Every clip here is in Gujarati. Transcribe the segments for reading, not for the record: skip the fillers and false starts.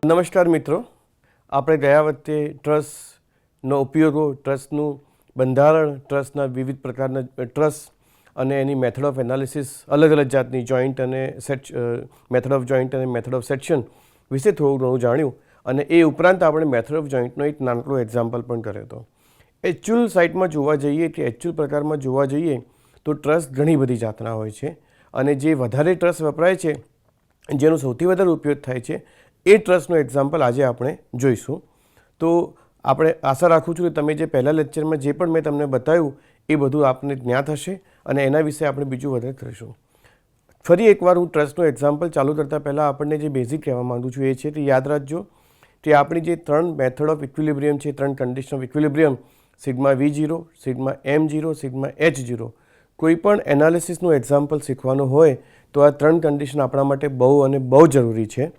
નમસ્કાર મિત્રો, આપણે ગયા વખતે ટ્રસ્ટનો ઉપયોગો, ટ્રસ્ટનું બંધારણ, ટ્રસ્ટના વિવિધ પ્રકારના ટ્રસ્ટ અને એની મેથડ ઓફ એનાલિસિસ, અલગ અલગ જાતની જોઈન્ટ અને મેથડ ઓફ જોઈન્ટ અને મેથડ ઓફ સેક્શન વિશે થોડું ઘણું જાણ્યું. અને એ ઉપરાંત આપણે મેથડ ઓફ જોઈન્ટનો એક નાનકડો એક્ઝામ્પલ પણ કર્યો હતો. એક્ચ્યુઅલ સાઇટમાં જોવા જઈએ કે એક્ચ્યુઅલ પ્રકારમાં જોવા જઈએ તો ટ્રસ્ટ ઘણી બધી જાતના હોય છે અને જે વધારે ટ્રસ્ટ વપરાય છે, જેનો સૌથી વધારે ઉપયોગ થાય છે, એ ટ્રસ્ટનો એક્ઝામ્પલ આજે આપણે જોઈશું. તો આપણે આશા રાખું છું કે તમે જે પહેલા લેક્ચરમાં જે પણ મેં તમને બતાવ્યું એ બધું આપને જ્ઞાત હશે અને એના વિશે આપણે બીજું વધારે કરીશું. ફરી એકવાર હું ટ્રસ્ટનો એક્ઝામ્પલ ચાલુ કરતાં પહેલાં આપણને જે બેઝિક કહેવા માગું છું એ છે કે યાદ રાખજો કે આપણી જે ત્રણ મેથડ ઓફ ઇક્વિલિબ્રિયમ છે, ત્રણ condition of equilibrium, sigma V0, sigma M0, sigma H0, કોઈ પણ એનાલિસિસનું એક્ઝામ્પલ શીખવાનું હોય તો આ ત્રણ કન્ડિશન આપણા માટે બહુ અને બહુ જરૂરી છે.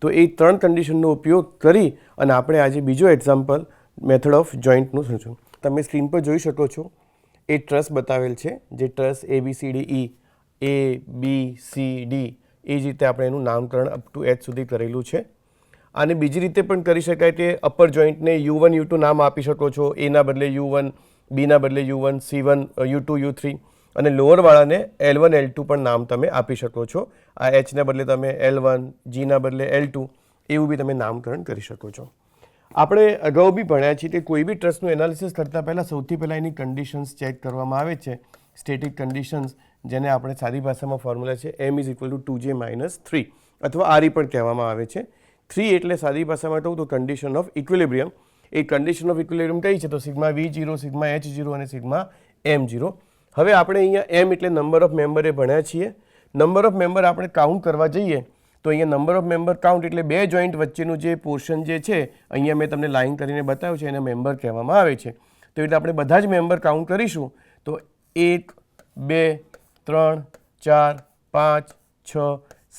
તો એ ત્રણ કન્ડિશનનો ઉપયોગ કરી અને આપણે આજે બીજો એક્ઝામ્પલ મેથડ ઓફ જોઈન્ટનું સમજવું. તમે સ્ક્રીન પર જોઈ શકો છો એ ટ્રસ્ટ બતાવેલ છે, જે ટ્રસ્ટ ABCDE, ABCD એ જ રીતે આપણે એનું નામકરણ અપ ટુ H સુધી કરેલું છે. આને બીજી રીતે પણ કરી શકાય કે અપર જોઈન્ટને U1, U2 નામ આપી શકો છો. એના બદલે U1, બીના બદલે U1, C1, U2, U3 અને લોઅરવાળાને L1, L2 પણ નામ તમે આપી શકો છો. આ Hના બદલે તમે L1, Gના બદલે L2 એવું બી તમે નામકરણ કરી શકો છો. આપણે અગાઉ બી ભણ્યા છીએ કે કોઈ બી ટ્રસ્ટનું એનાલિસિસ કરતાં પહેલાં સૌથી પહેલાં એની કન્ડિશન્સ ચેક કરવામાં આવે છે, સ્ટેટિક કન્ડિશન્સ, જેને આપણે સાદી ભાષામાં ફોર્મ્યુલા છે M=2J-3 અથવા RE પણ કહેવામાં આવે છે. 3 એટલે સાદી ભાષામાં કહું તો condition of equilibrium. A condition of equilibrium કઈ છે? તો સિગ્મા V0, સિગ્મા H0 અને સિગ્મા M0. હવે આપણે અહીંયા M એટલે નંબર ઓફ મેમ્બર એ ભણ્યા છીએ. નંબર ઓફ મેમ્બર આપણે કાઉન્ટ કરવા જઈએ તો અહીંયા નંબર ઓફ મેમ્બર કાઉન્ટ એટલે બે જોઈન્ટ વચ્ચેનું જે પોર્શન જે છે, અહીંયા મેં તમને લાઈન કરીને બતાવ્યું છે, એને મેમ્બર કહેવામાં આવે છે. તો એટલે આપણે બધા જ મેમ્બર કાઉન્ટ કરીશું તો 1, 2, 3, 4, 5, 6,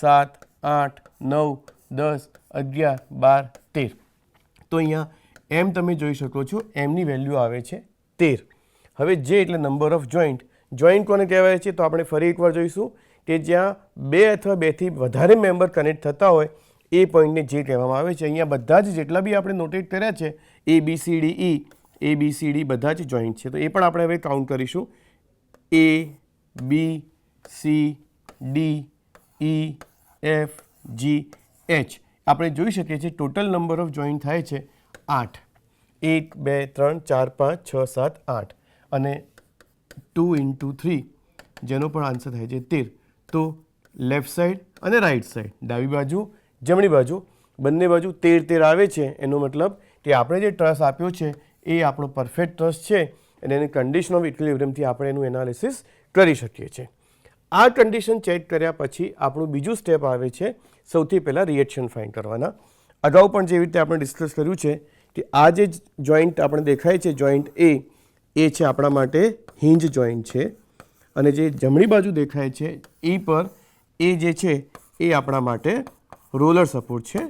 7, 8, 9, 10, 11, 12, 13. તો અહીંયા M તમે જોઈ શકો છો, Mની વેલ્યુ આવે છે 13. હવે જે એટલે નંબર ઓફ જોઈન્ટ. જોઈન્ટ કોને કહેવાય છે? તો આપણે ફરી એકવાર જોઈશું કે જ્યાં બે અથવા બેથી વધારે મેમ્બર કનેક્ટ થતા હોય એ પોઈન્ટને જે કહેવામાં આવે છે. અહીંયા બધા જ જેટલા બી આપણે નોટેટ કર્યા છે ABCDE, ABCD બધા જ જોઈન્ટ છે. તો એ પણ આપણે હવે કાઉન્ટ કરીશું. A, B, C, D, E, F, G, H. આપણે જોઈ શકીએ છીએ ટોટલ નંબર ઓફ જોઈન્ટ થાય છે 8. 1, 2, 3, 4, 5, 6, 7, 8 અને 2 × 3 જેનો પણ આન્સર થાય છે 13. તો લેફ્ટ સાઈડ અને રાઈટ સાઈડ, ડાબી બાજુ, જમણી બાજુ, બંને બાજુ 13 આવે છે. એનો મતલબ કે આપણે જે ટ્રસ્ટ આપ્યો છે એ આપણો પરફેક્ટ ટ્રસ્ટ છે અને એની કન્ડિશન ઓફ ઇક્વિલિબ્રિયમથી આપણે એનું એનાલિસિસ કરી શકીએ છીએ. આ કન્ડિશન ચેક કર્યા પછી આપણું બીજું સ્ટેપ આવે છે સૌથી પહેલાં રિએક્શન ફાઇન્ડ કરવાના. અગાઉ પણ જેવી રીતે આપણે ડિસ્કસ કર્યું છે કે આ જે જોઈન્ટ આપણે દેખાય છે, જોઈન્ટ એ છે આપણા માટે હિંજ જોઈન્ટ છે અને જે જમણી બાજુ દેખાય છે એ પર એ જે છે એ આપણા માટે રોલર સપોર્ટ છે.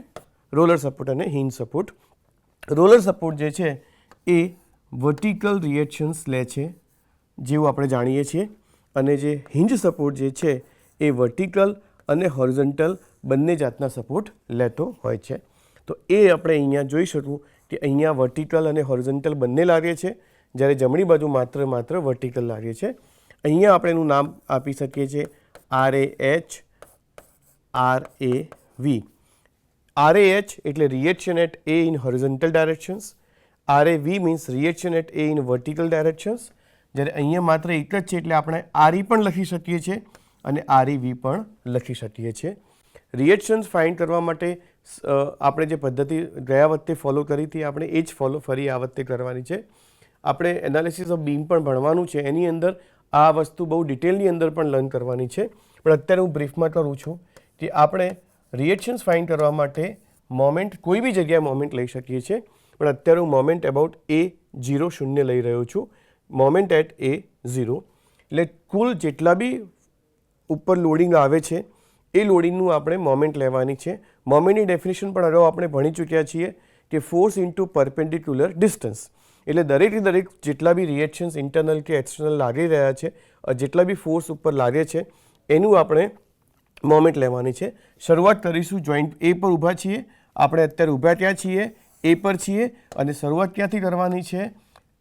રોલર સપોર્ટ અને હિંજ સપોર્ટ. રોલર સપોર્ટ જે છે એ વર્ટિકલ રિએક્શન્સ લે છે જેવું આપણે જાણીએ છીએ અને જે હિંજ સપોર્ટ જે છે એ વર્ટિકલ અને હોરિઝોન્ટલ બંને જાતના સપોર્ટ લેતો હોય છે. તો એ આપણે અહીંયા જોઈ શકું કે અહીંયા વર્ટિકલ અને હોરિઝોન્ટલ બંને લાગે છે, જ્યારે જમણી બાજુ માત્ર વર્ટિકલ લાગે છે. અહીંયા આપણે એનું નામ આપી શકીએ છીએ RAH, RAV. RAH એટલે reaction at A in horizontal directions. RAV means reaction at A in vertical directions. જ્યારે અહીંયા માત્ર એક જ છે એટલે આપણે RE પણ લખી શકીએ છીએ અને REV પણ લખી શકીએ છીએ. રિએક્શન્સ ફાઇન્ડ કરવા માટે આપણે જે પદ્ધતિ ગયા વખતે ફોલો કરી હતી આપણે એ જ ફોલો ફરી આ વખતે કરવાની છે. આપણે એનાલિસિસ ઓફ બીમ પણ ભણવાનું છે, એની અંદર આ વસ્તુ બહુ ડિટેલની અંદર પણ લર્ન કરવાની છે. પણ અત્યારે હું બ્રીફમાં કરું છું કે આપણે રિએક્શન્સ ફાઇન્ડ કરવા માટે મોમેન્ટ કોઈ બી જગ્યાએ મોમેન્ટ લઈ શકીએ છીએ. પણ અત્યારે હું મોમેન્ટ એબાઉટ A0 0 લઈ રહ્યો છું. મોમેન્ટ એટ A0 એટલે કુલ જેટલા બી ઉપર લોડિંગ આવે છે એ લોડિંગનું આપણે મોમેન્ટ લેવાની છે. મોમેન્ટની ડેફિનેશન પણ અગાઉ આપણે ભણી ચૂક્યા છીએ કે ફોર્સ ઇન્ટુ પરપેન્ડિક્યુલર ડિસ્ટન્સ. એટલે દરેક જેટલા બી રિએક્શન્સ ઇન્ટરનલ કે એક્સટર્નલ લાગી રહ્યા છે, જેટલા બી ફોર્સ ઉપર લાગે છે એનું આપણે મોમેન્ટ લેવાની છે. શરૂઆત કરીશું જોઈન્ટ એ પર ઊભા છીએ આપણે અત્યારે ઊભા ત્યાં છીએ, એ પર છીએ અને શરૂઆત ક્યાંથી કરવાની છે?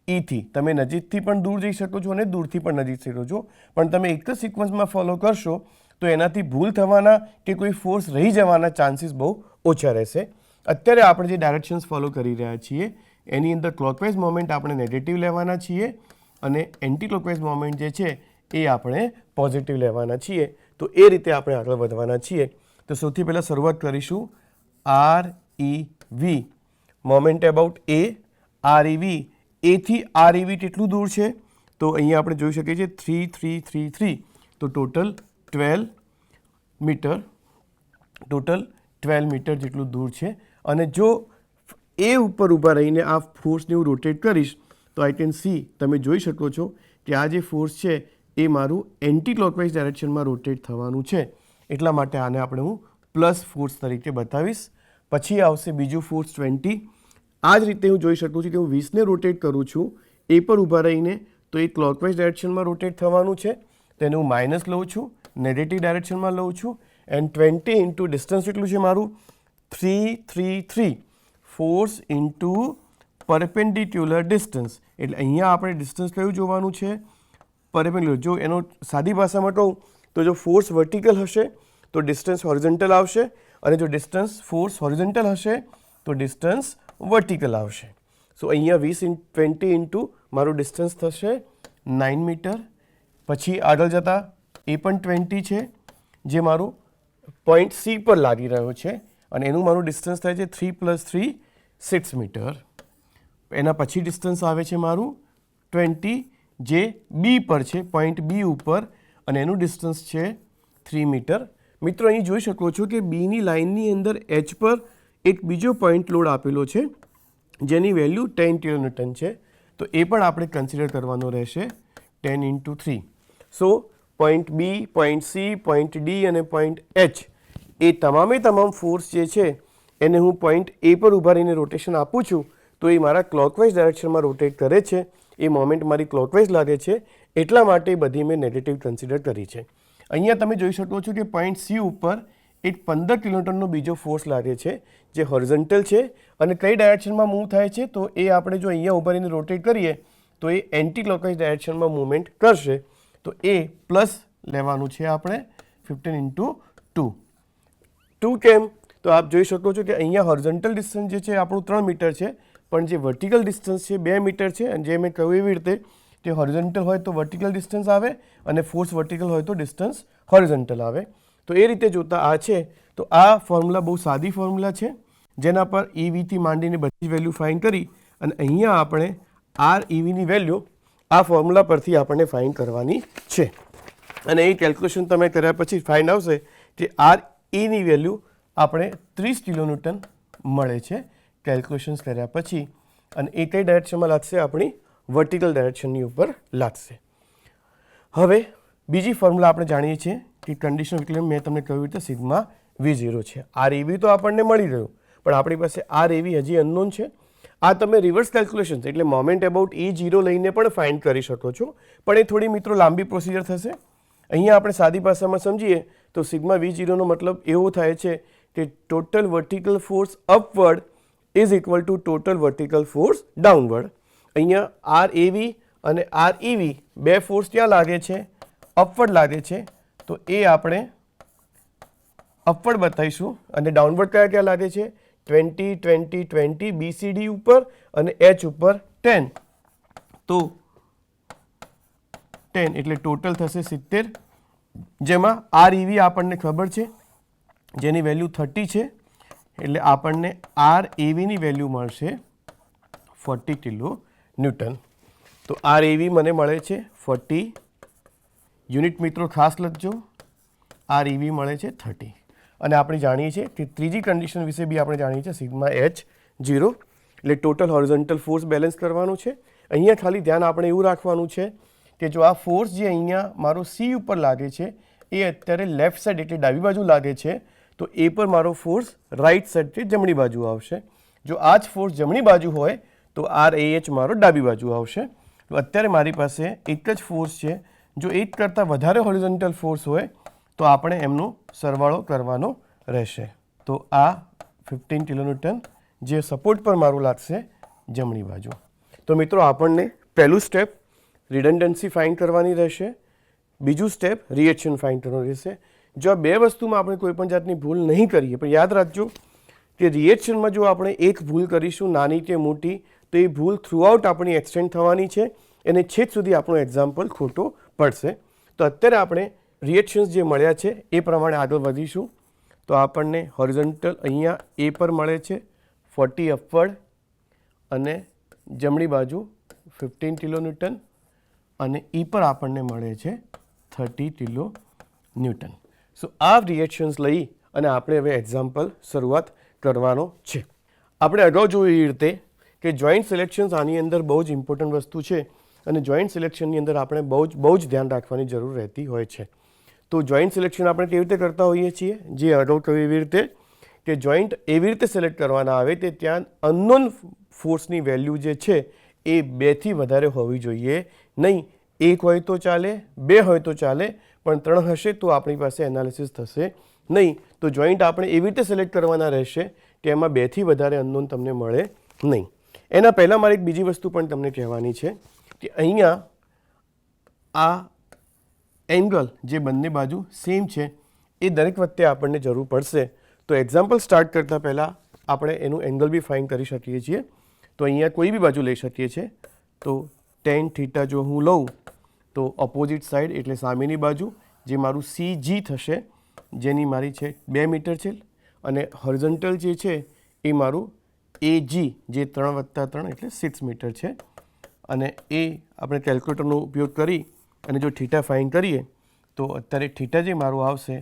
ઈથી. તમે નજીકથી પણ દૂર જઈ શકો છો અને દૂરથી પણ નજીક જઈ શકો છો, પણ તમે એક જ સિક્વન્સમાં ફોલો કરશો તો એનાથી ભૂલ થવાના કે કોઈ ફોર્સ રહી જવાના ચાન્સીસ બહુ ઓછા રહેશે. અત્યારે આપણે જે ડાયરેક્શન્સ ફોલો કરી રહ્યા છીએ એની અંદર ક્લોકવાઇઝ મોમેન્ટ આપણે નેગેટિવ લેવાના છીએ અને એન્ટી ક્લોકવાઇઝ મોમેન્ટ જે છે એ આપણે પોઝિટિવ લેવાના છીએ. તો એ રીતે આપણે આગળ વધવાના છીએ. તો સૌથી પહેલાં શરૂઆત કરીશું REV, moment about A. REV, એથી REV કેટલું દૂર છે? તો અહીંયા આપણે જોઈ શકીએ છીએ 3, 3, 3, 3, તો ટોટલ 12 મીટર, ટોટલ 12 મીટર જેટલું દૂર છે. અને જો એ ઉપર ઊભા રહીને આ ફોર્સને હું રોટેટ કરીશ તો આઈ કેન સી, તમે જોઈ શકો છો કે આ જે ફોર્સ છે એ મારું એન્ટી ક્લોકવાઇઝ ડાયરેક્શનમાં રોટેટ થવાનું છે. એટલા માટે આને આપણે હું પ્લસ ફોર્સ તરીકે બતાવીશ. પછી આવશે બીજું ફોર્સ 20. આ જ રીતે હું જોઈ શકું છું કે હું 20ને રોટેટ કરું છું એ પર ઊભા રહીને, તો એ ક્લોકવાઇઝ ડાયરેક્શનમાં રોટેટ થવાનું છે. તેને હું માઇનસ લઉં છું, નેગેટિવ ડાયરેક્શનમાં લઉં છું. એન્ડ 20 ઇન્ટુ ડિસ્ટન્સ કેટલું છે મારું? 3, 3, 3, ફોર્સ ઇન્ટુ પરપેન્ડિક્યુલર ડિસ્ટન્સ. એટલે અહીંયા આપણે ડિસ્ટન્સ કયું જોવાનું છે? પરપેન્ડિક્યુલર. જો એનો સાદી ભાષામાં કહું તો જો ફોર્સ વર્ટિકલ હશે તો ડિસ્ટન્સ હોરિઝોન્ટલ આવશે, અને જો ડિસ્ટન્સ ફોર્સ હોરિઝોન્ટલ હશે તો ડિસ્ટન્સ વર્ટિકલ આવશે. સો અહીંયા 20 ઇન્ટુ મારું ડિસ્ટન્સ થશે 9 મીટર. પછી આગળ જતાં એ પણ 20 છે જે મારું પોઈન્ટ સી પર લાગી રહ્યો છે અને એનું મારું ડિસ્ટન્સ થાય છે 3 + 3, 6 મીટર. એના પછી ડિસ્ટન્સ આવે છે મારું 20 જે બી પર છે, પોઈન્ટ બી ઉપર, અને એનું ડિસ્ટન્સ છે 3 મીટર. મિત્રો અહીં જોઈ શકો છો કે બીની લાઇનની અંદર એચ પર એક બીજો પોઈન્ટ લોડ આપેલો છે જેની વેલ્યુ 10 કિલોન્યુટન છે. તો એ પણ આપણે કન્સિડર કરવાનો રહેશે, 10 × 3. સો પોઈન્ટ બી, પોઈન્ટ સી, પોઈન્ટ ડી અને પોઈન્ટ એચ એ તમામે તમામ ફોર્સ જે છે એને હું પોઈન્ટ એ પર ઊભા રહીને રોટેશન આપું છું તો એ મારા ક્લોકવાઇઝ ડાયરેક્શનમાં રોટેટ કરે છે. એ મોમેન્ટ મારી ક્લોકવાઇઝ લાગે છે, એટલા માટે બધી મેં નેગેટિવ કન્સિડર કરી છે. અહીંયા તમે જોઈ શકો છો કે પોઈન્ટ સી ઉપર એક 15 કિલોન્યુટનનો બીજો ફોર્સ લાગે છે જે હોરિઝોન્ટલ છે અને કઈ ડાયરેક્શનમાં મૂવ થાય છે? તો એ આપણે જો અહીંયા ઊભા રહીને રોટેટ કરીએ તો એ એન્ટી ક્લોકવાઇઝ ડાયરેક્શનમાં મૂવમેન્ટ કરશે. તો એ પ્લસ લેવાનું છે આપણે 15 × 2. 2 કેમ? તો આપ જોઈ શકો છો કે અહીંયા હોરિઝોન્ટલ ડિસ્ટન્સ જે છે આપણું 3 મીટર છે, પણ જે વર્ટિકલ ડિસ્ટન્સ છે 2 મીટર છે. અને જે મેં કહ્યું એવી રીતે કે હોરિઝોન્ટલ હોય તો વર્ટિકલ ડિસ્ટન્સ આવે અને ફોર્સ વર્ટિકલ હોય તો ડિસ્ટન્સ હોરિઝોન્ટલ આવે. તો એ રીતે જોતાં આ છે. તો આ ફોર્મ્યુલા બહુ સાદી ફોર્મ્યુલા છે જેના પર EVથી માંડીને બધી વેલ્યુ ફાઇન કરી અને અહીંયા આપણે REVની વેલ્યુ આ ફોર્મ્યુલા પરથી આપણને ફાઇન કરવાની છે. અને એ કેલ્ક્યુલેશન તમે કર્યા પછી ફાઇન આવશે કે REની વેલ્યુ આપણે 30 કિલોન્યુટન મળે છે કેલ્ક્યુલેશન્સ કર્યા પછી. અને એ કઈ ડાયરેક્શનમાં લાગશે? આપણી વર્ટિકલ ડાયરેક્શનની ઉપર લાગશે. હવે બીજી ફોર્મ્યુલા આપણે જાણીએ છીએ કે કન્ડિશન ઓફ ઇક્વિલિબ્રિયમ મેં તમને કહ્યું રીતે સિગ્મા V0 છે. REV તો આપણને મળી રહ્યું, પણ આપણી પાસે REV હજી અનનોન છે. આ તમે રિવર્સ કેલ્ક્યુલેશન એટલે મોમેન્ટ અબાઉટ E0 લઈને પણ ફાઇન્ડ કરી શકો છો, પણ એ થોડી મિત્રો લાંબી પ્રોસિજર થશે. અહીંયા આપણે સાદી ભાષામાં સમજીએ તો સિગ્મા V0નો મતલબ એવો થાય છે કે total vertical force upward is equal to total vertical force downward. અહીંયા RAV અને REV બે ફોર્સ ક્યાં લાગે છે? અપવર્ડ લાગે છે. તો એ આપણે અપવર્ડ બતાવીશું. અને ડાઉનવર્ડ કયા ક્યાં લાગે છે? 20, 20, 20 BCD ઉપર અને H ઉપર 10. તો 10 એટલે ટોટલ થશે 70, જેમાં REV આપણને ખબર છે જેની વેલ્યુ 30 છે. એટલે આપણને RAVની વેલ્યુ મળશે 40 કિલો ન્યૂટન. તો RAV મને મળે છે 40 યુનિટ. મિત્રો ખાસ લખજો, REV મળે છે 30. અને આપણે જાણીએ છીએ કે ત્રીજી કન્ડિશન વિશે બી આપણે જાણીએ છીએ સિગ્મા H0 એટલે ટોટલ હોરિઝોન્ટલ ફોર્સ બેલેન્સ કરવાનું છે. અહીંયા ખાલી ધ્યાન આપણે એવું રાખવાનું છે કે જો આ ફોર્સ જે અહીંયા મારો C ઉપર લાગે છે એ અત્યારે લેફ્ટ સાઈડ એટલે ડાબી બાજુ લાગે છે, તો એ પર મારો ફોર્સ રાઈટ સાઈડથી જમણી બાજુ આવશે. જો આ જ ફોર્સ જમણી બાજુ હોય તો RAH મારો ડાબી બાજુ આવશે. તો અત્યારે મારી પાસે એક જ ફોર્સ છે. જો એક કરતાં વધારે હોરિઝોન્ટલ ફોર્સ હોય તો આપણે એમનો સરવાળો કરવાનો રહેશે. તો આ 15 કિલોન્યુટન, જે સપોર્ટ પર મારું લાગશે જમણી બાજુ. તો મિત્રો આપણને પહેલું સ્ટેપ રિડન્ડન્સી ફાઇન્ડ કરવાની રહેશે, બીજું સ્ટેપ રિએક્શન ફાઇન્ડ કરવાનું રહેશે. જો આ બે વસ્તુમાં આપણે કોઈ પણ જાતની ભૂલ નહીં કરીએ, પણ યાદ રાખજો કે રિએક્શનમાં જો આપણે એક ભૂલ કરીશું નાની કે મોટી, તો એ ભૂલ થ્રુઆઉટ આપણી એક્સટેન્ડ થવાની છે અને છેક સુધી આપણો એક્ઝામ્પલ ખોટો પડશે. તો અત્યારે આપણે રિએક્શન્સ જે મળ્યા છે એ પ્રમાણે આગળ વધીશું. તો આપણને હોરિઝોન્ટલ અહીંયા એ પર મળે છે 40 અપવર્ડ અને જમણી બાજુ 15 કિલોન્યુટન અને ઈ પર આપણને મળે છે 30 કિલોન્યુટન. સો આ રિએક્શન્સ લઈ અને આપણે હવે એક્ઝામ્પલ શરૂઆત કરવાનો છે. આપણે અગાઉ જોયું એ રીતે કે જોઈન્ટ સિલેક્શન્સ આની અંદર બહુ જ ઇમ્પોર્ટન્ટ વસ્તુ છે અને જોઈન્ટ સિલેક્શનની અંદર આપણે બહુ જ ધ્યાન રાખવાની જરૂર રહેતી હોય છે. તો જોઈન્ટ સિલેક્શન આપણે કેવી રીતે કરતા હોઈએ છીએ, જે અગાઉ કહ્યું એવી રીતે કે જોઈન્ટ એવી રીતે સિલેક્ટ કરવાના આવે તે ત્યાં અનનોન ફોર્સની વેલ્યુ જે છે એ 2થી વધારે હોવી જોઈએ નહીં. 1 હોય તો ચાલે, 2 હોય તો ચાલે, પણ 3 હશે તો આપણી પાસે એનાલિસિસ થશે નહીં. તો જોઈન્ટ આપણે એવી રીતે સિલેક્ટ કરવાના રહેશે કે એમાં 2થી વધારે અનનોન તમને મળે નહીં. એના પહેલાં મારે એક બીજી વસ્તુ પણ તમને કહેવાની છે કે અહીંયા આ એંગલ જે બંને બાજુ સેમ છે એ દરેક વખતે આપણને જરૂર પડશે. તો એક્ઝામ્પલ સ્ટાર્ટ કરતાં પહેલાં આપણે એનું એંગલ બી ફાઇન્ડ કરી શકીએ છીએ. તો અહીંયા કોઈ બી બાજુ લઈ શકીએ છીએ. તો tan થીટા જો હું લઉં તો ઓપોઝિટ સાઈડ એટલે સામેની બાજુ જે મારું CG થશે, જેની મારી છે 2 મીટર છે, અને હોરિઝોન્ટલ જે છે એ મારું AG જે 3+3 એટલે 6 મીટર છે. અને એ આપણે કેલ્ક્યુલેટરનો ઉપયોગ કરી અને જો થીટા ફાઇન્ડ કરીએ તો અત્યારે થીટા જે મારું આવશે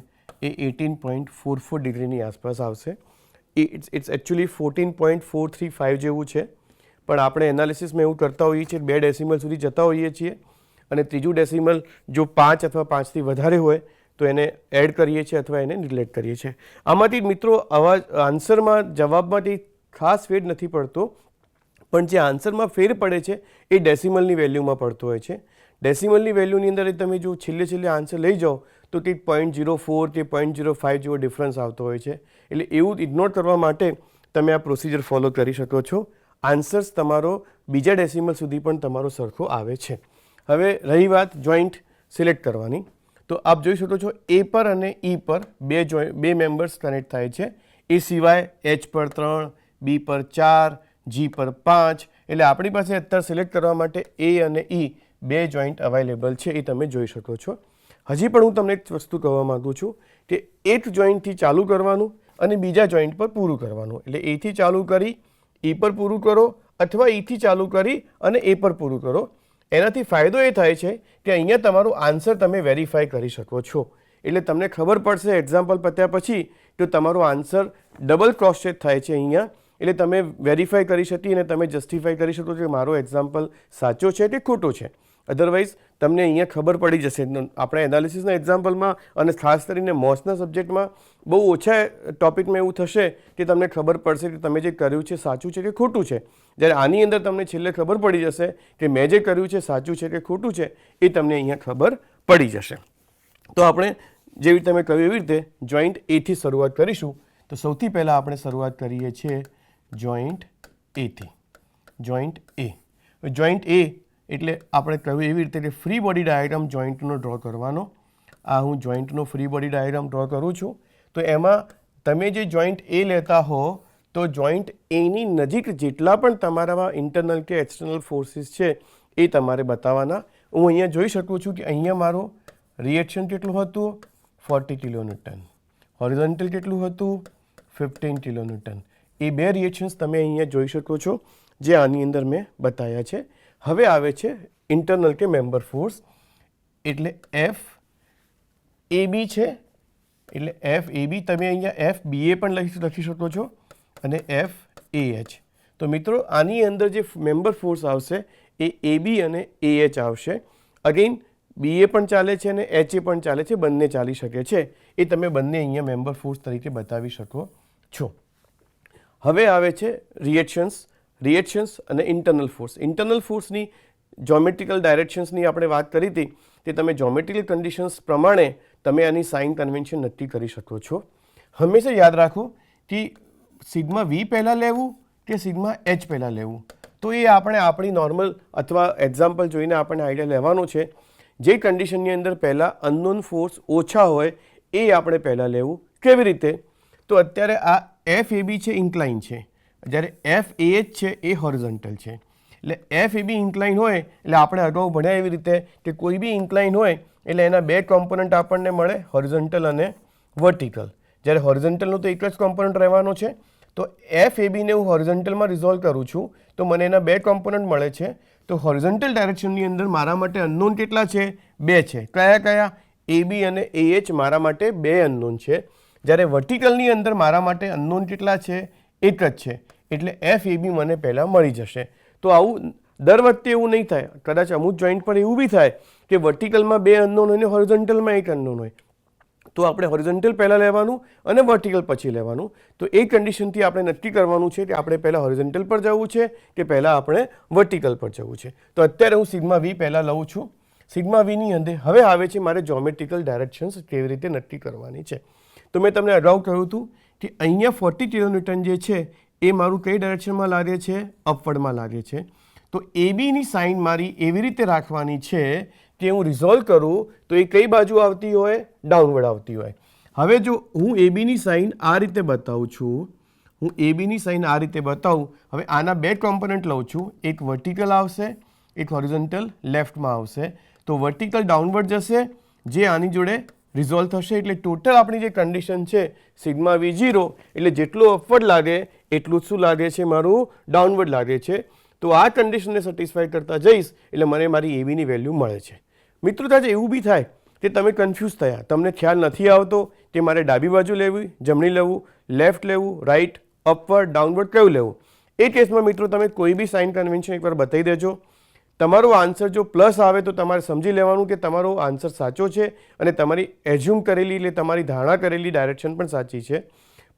એ 18.44 ડિગ્રીની આસપાસ આવશે. ઇટ્સ એકચ્યુઅલી 14.435 જેવું છે, પણ આપણે એનાલિસિસમાં એવું કરતા હોઈએ છીએ 2 ડેસિમલ સુધી જતા હોઈએ છીએ અને ત્રીજું ડેસિમલ જો 5 અથવા 5થી વધારે હોય તો એને એડ કરીએ છીએ અથવા એને રિલેટ કરીએ છીએ. આમાંથી મિત્રો આન્સરમાં જવાબમાંથી ખાસ ફેર નથી પડતો, પણ જે આન્સરમાં ફેર પડે છે એ ડેસિમલની વેલ્યુમાં પડતો હોય છે. ડેસિમલની વેલ્યુની અંદર તમે જો છેલ્લે આન્સર લઈ જાઓ તો કંઈક 0.04 કે 0.05 જેવો ડિફરન્સ આવતો હોય છે. એટલે એવું ઇગ્નોર કરવા માટે તમે આ પ્રોસિજર ફોલો કરી શકો છો. આન્સર્સ તમારો બીજા ડેસિમલ સુધી પણ તમારો સરખો આવે છે. હવે રહી વાત જોઈન્ટ સિલેક્ટ કરવાની, તો આપ જોઈ શકો છો એ પર અને ઈ પર બે મેમ્બર્સ કનેક્ટ થાય છે. એ સિવાય H પર 3, B પર 4, G પર 5, એટલે આપણી પાસે અત્યારે સિલેક્ટ કરવા માટે એ અને ઈ 2 જોઈન્ટ અવેલેબલ છે, એ તમે જોઈ શકો છો. હજી પણ હું તમને એક વસ્તુ કહેવા માગું છું કે એક જોઈન્ટથી ચાલુ કરવાનું અને બીજા જોઈન્ટ પર પૂરું કરવાનું. એટલે એથી ચાલુ કરી ઈ પર પૂરું કરો અથવા ઈથી ચાલુ કરી અને એ પર પૂરું કરો. એનાથી ફાયદો એ થાય છે કે અહીંયા તમારું આન્સર તમે વેરીફાઈ કરી શકો છો. એટલે તમને ખબર પડશે એક્ઝામ્પલ પત્યા પછી કે તમારો આન્સર ડબલ ક્રોસ ચેક થાય છે અહીંયા. એટલે તમે વેરીફાઈ કરી શકી અને તમે જસ્ટિફાઈ કરી શકો કે મારો એક્ઝામ્પલ સાચો છે કે ખોટો છે. અધરવાઇઝ તમને અહીંયા ખબર પડી જશે. આપણે એનાલિસિસના એક્ઝામ્પલમાં અને ખાસ કરીને મોથ્સના સબ્જેક્ટમાં બહુ ઓછા ટોપિકમાં એવું થશે કે તમને ખબર પડશે કે તમે જે કર્યું છે સાચું છે કે ખોટું છે. જ્યારે આની અંદર તમને છેલ્લે ખબર પડી જશે કે મેં જે કર્યું છે સાચું છે કે ખોટું છે, એ તમને અહીંયા ખબર પડી જશે. તો આપણે જેવી તમે કહ્યું એવી રીતે જોઈન્ટ એથી શરૂઆત કરીશું. તો સૌથી પહેલાં આપણે શરૂઆત કરીએ છીએ જોઈન્ટ એથી. જોઈન્ટ એ. જોઈન્ટ એ એટલે આપણે કહ્યું એવી રીતે કે ફ્રી બોડી ડાયાગ્રામ જોઈન્ટનો ડ્રો કરવાનો. આ હું જોઈન્ટનો ફ્રી બોડી ડાયાગ્રામ ડ્રો કરું છું. તો એમાં તમે જે જોઈન્ટ એ લેતા હો તો જોઈન્ટ એની નજીક જેટલા પણ તમારામાં ઇન્ટરનલ કે એક્સટર્નલ ફોર્સીસ છે એ તમારે બતાવવાના. હું અહીંયા જોઈ શકું છું કે અહીંયા મારું રિએક્શન કેટલું હતું 40 કિલોન્યુટન, હોરિઝોન્ટલ કેટલું હતું 15 કિલોન્યુટન. એ 2 રિએક્શન્સ તમે અહીંયા જોઈ શકો છો જે આની અંદર મેં બતાવ્યા છે. હવે આવે છે ઇન્ટરનલ કે મેમ્બર ફોર્સ, એટલે FAB છે, એટલે FAB તમે અહીંયા FBA પણ લખી શકો છો અને FAH. તો મિત્રો આની અંદર જે મેમ્બર ફોર્સ આવશે એ AB અને AH આવશે. અગેન BA પણ ચાલે છે અને HA પણ ચાલે છે, બંને ચાલી શકે છે. એ તમે બંને અહીંયા મેમ્બર ફોર્સ તરીકે બતાવી શકો છો. હવે આવે છે રિએક્શન્સ અને ઇન્ટરનલ ફોર્સ. ઇન્ટરનલ ફોર્સની જોમેટ્રિકલ ડાયરેક્શન્સની આપણે વાત કરી હતી કે તમે જોમેટ્રિકલ કન્ડિશન્સ પ્રમાણે તમે આની સાઇન કન્વેન્શન નક્કી કરી શકો છો. હંમેશા યાદ રાખો કે સિગ્મા વી પહેલાં લેવું કે સિગ્મા એચ પહેલાં લેવું, તો એ આપણે આપણી નોર્મલ અથવા એક્ઝામ્પલ જોઈને આપણને આઈડિયા લેવાનો છે. જે કન્ડિશનની અંદર પહેલાં અનનોન ફોર્સ ઓછા હોય એ આપણે પહેલાં લેવું. કેવી રીતે? તો અત્યારે આ એફ એ બી છે ઇન્ક્લાઇન છે, જ્યારે એફ એ એચ છે એ હોરિઝોન્ટલ છે. એટલે એફ એ બી ઇન્ક્લાઇન હોય એટલે આપણે અગાઉ ભણ્યા એવી રીતે કે કોઈ બી ઇન્ક્લાઇન હોય એટલે એના બે કોમ્પોનન્ટ આપણને મળે, હોરિઝોન્ટલ અને વર્ટિકલ. જ્યારે હોરિઝોન્ટલનો તો એક જ કોમ્પોનન્ટ રહેવાનો છે. તો એફ એ બીને હું હોરિઝોન્ટલમાં રિઝોલ્વ કરું છું તો મને એના બે કોમ્પોનન્ટ મળે છે. તો હોરિઝોન્ટલ ડાયરેક્શનની અંદર મારા માટે અનનોન કેટલા છે? 2 છે. કયા કયા? એ બી અને એ એચ મારા માટે 2 અનનોન છે. જ્યારે વર્ટિકલની અંદર મારા માટે અનનોન કેટલા છે? એક જ છે. એટલે એફ એ બી મને પહેલાં મળી જશે. તો આવું દર વખતે એવું નહીં થાય. કદાચ અમુક જોઈન્ટ પર એવું બી થાય કે વર્ટિકલમાં 2 અનનોન હોય ને હોરિઝોન્ટલમાં 1 અનનોન હોય. તો આપણે હોરિઝોન્ટલ પહેલાં લેવાનું અને વર્ટિકલ પછી લેવાનું. તો એ કન્ડિશનથી આપણે નક્કી કરવાનું છે કે આપણે પહેલાં હોરિઝોન્ટલ પર જવું છે કે પહેલાં આપણે વર્ટિકલ પર જવું છે. તો અત્યારે હું સિગ્મા વી પહેલાં લઉં છું. સિગ્મા વીની અંદર હવે આવે છે મારે જ્યોમેટ્રિકલ ડાયરેક્શન્સ કેવી રીતે નક્કી કરવાની છે. તો મેં તમને અગાઉ કહ્યું હતું કે અહીંયા 40 કિલોન્યુટન જે છે એ મારું કઈ ડાયરેક્શનમાં લાગે છે? અપવર્ડમાં લાગે છે. તો એ બીની સાઇન મારી એવી રીતે રાખવાની છે કે હું રિઝોલ્વ કરું તો એ કઈ બાજુ આવતી હોય? ડાઉનવર્ડ આવતી હોય. હવે જો હું એ બીની સાઇન આ રીતે બતાવું છું, હું એ બીની સાઇન આ રીતે બતાવું, હવે આના બે કોમ્પોનન્ટ લઉં છું, એક વર્ટિકલ આવશે, એક હોરિઝોન્ટલ લેફ્ટમાં આવશે. તો વર્ટિકલ ડાઉનવર્ડ જશે, જે આની જોડે રિઝોલ્વ થશે. એટલે ટોટલ આપણી જે કન્ડિશન છે સિગ્મા વી 0 એટલે જેટલું અપવર્ડ લાગે એટલું જ શું લાગે છે? મારું ડાઉનવર્ડ લાગે છે. તો આ કન્ડિશનને સેટિસ્ફાઈ કરતા જઈશ એટલે મને મારી એબીની વેલ્યુ મળે છે. મિત્રો આજે એવું બી થાય કે તમે કન્ફ્યુઝ થયા, તમને ખ્યાલ નથી આવતો કે મારે ડાબી બાજુ લેવી, જમણી લેવું, લેફ્ટ લેવું, રાઈટ, અપવર્ડ, ડાઉનવર્ડ કયું લેવું. એ કેસમાં મિત્રો તમે કોઈ બી સાઇન કન્વેન્શન એકવાર બતાવી દેજો. તમારો આન્સર જો પ્લસ આવે તો તમારે સમજી લેવાનું કે તમારો આન્સર સાચો છે અને તમારી એઝ્યુમ કરેલી એટલે તમારી ધારણા કરેલી ડાયરેક્શન પણ સાચી છે.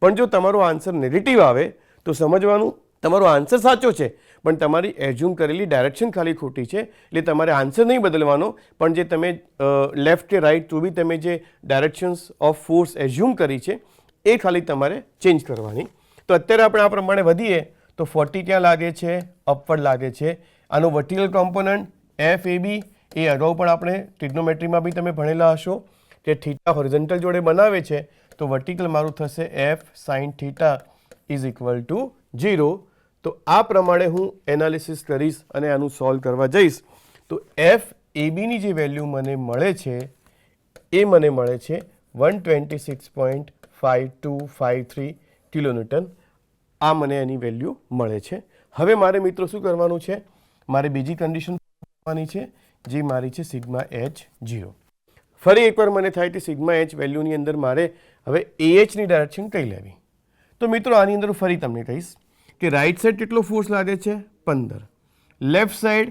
પણ જો તમારો આન્સર નેગેટિવ આવે તો સમજવાનું તમારો આન્સર સાચો છે પણ તમારી એઝ્યુમ કરેલી ડાયરેક્શન ખાલી ખોટી છે. એટલે તમારે આન્સર નહીં બદલવાનો, પણ જે તમે લેફ્ટ કે રાઈટ તો બી તમે જે ડાયરેક્શન્સ ઓફ ફોર્સ એઝ્યુમ કરી છે એ ખાલી તમારે ચેન્જ કરવાની. તો અત્યારે આપણે આ પ્રમાણે વધીએ તો 40 ક્યાં લાગે છે? અપવર્ડ લાગે છે. આનો વર્ટિકલ કોમ્પોનન્ટ એફ એ બી એ અગાઉ પણ આપણે ટ્રિગ્નોમેટ્રીમાં બી તમે ભણેલા હશો કે થીટા હોરિઝોન્ટલ જોડે બનાવે છે તો વર્ટિકલ મારું થશે F sine theta is equal to 0. તો આ પ્રમાણે હું એનાલિસિસ કરીશ અને આનું સોલ્વ કરવા જઈશ. તો એફ એ બીની જે વેલ્યુ મને મળે છે એ મને મળે છે 126.5253 કિલોન્યુટન. આ મને એની વેલ્યુ મળે છે. હવે મારે મિત્રો શું કરવાનું છે? મારે બીજી કન્ડિશન કરવાની છે જે મારી છે સિગ્મા એચ 0. ફરી એકવાર મને થાય કે સિગ્મા એચ વેલ્યુની અંદર મારે હવે એ એચની ડાયરેક્શન કઈ લેવી. તો મિત્રો આની અંદર ફરી તમને કહીશ કે રાઈટ સાઈડ કેટલો ફોર્સ લાગે છે? 15. લેફ્ટ સાઈડ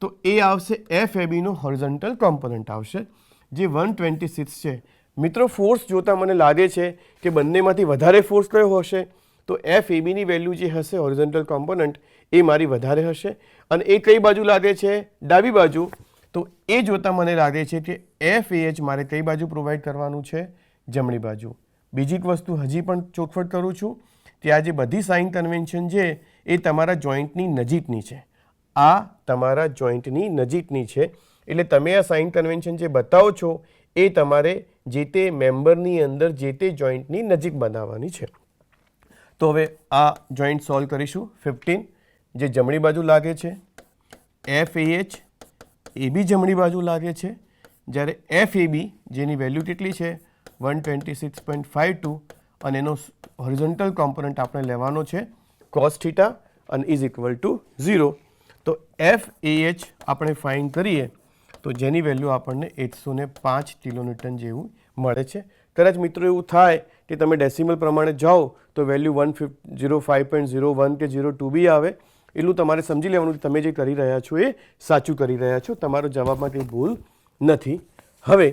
તો એ આવશે F A Bino horizontal component આવશે જે 126 છે. મિત્રો ફોર્સ જોતા મને લાગે છે કે બંનેમાંથી વધારે ફોર્સ કયો હશે? તો એફ એ બીની વેલ્યુ જે હશે હોરિઝોન્ટલ કોમ્પોનન્ટ એ મારી વધારે હશે અને એ કઈ બાજુ લાગે છે? ડાબી બાજુ. તો એ જોતાં મને લાગે છે કે એફ એ એચ મારે કઈ બાજુ પ્રોવાઈડ કરવાનું છે? જમણી બાજુ. બીજી એક વસ્તુ હજી પણ ચોખવટ કરું છું કે આ જે બધી સાઇન કન્વેન્શન છે એ તમારા જોઈન્ટની નજીકની છે. આ તમારા જોઈન્ટની નજીકની છે એટલે તમે આ સાઇન કન્વેન્શન જે બતાવો છો એ તમારે જે તે મેમ્બરની અંદર જે તે જોઈન્ટની નજીક બનાવવાની છે. તો હવે આ જોઈન્ટ સોલ્વ કરીશું. 15 જે જમણી બાજુ લાગે છે, એફ એ એચ એ બી જમણી બાજુ લાગે છે, જ્યારે એફ એ બી જેની વેલ્યુ કેટલી છે? 126.52 અને એનો હોરિઝોન્ટલ કોમ્પોનન્ટ આપણે લેવાનો છે કોસ થીટા અને ઇઝ ઇક્વલ ટુ 0. તો એફ એ એચ આપણે ફાઇન્ડ કરીએ તો જેની વેલ્યુ આપણને 105 કિલોન્યુટન જેવું મળે છે. કદાચ મિત્રો એવું થાય કે તમે ડેસિમલ પ્રમાણે જાઓ તો વેલ્યુ 105.01 કે 02 બી આવે. એટલું તમારે સમજી લેવાનું કે તમે જે કરી રહ્યા છો એ સાચું કરી રહ્યા છો, તમારો જવાબમાં કંઈ ભૂલ નથી. હવે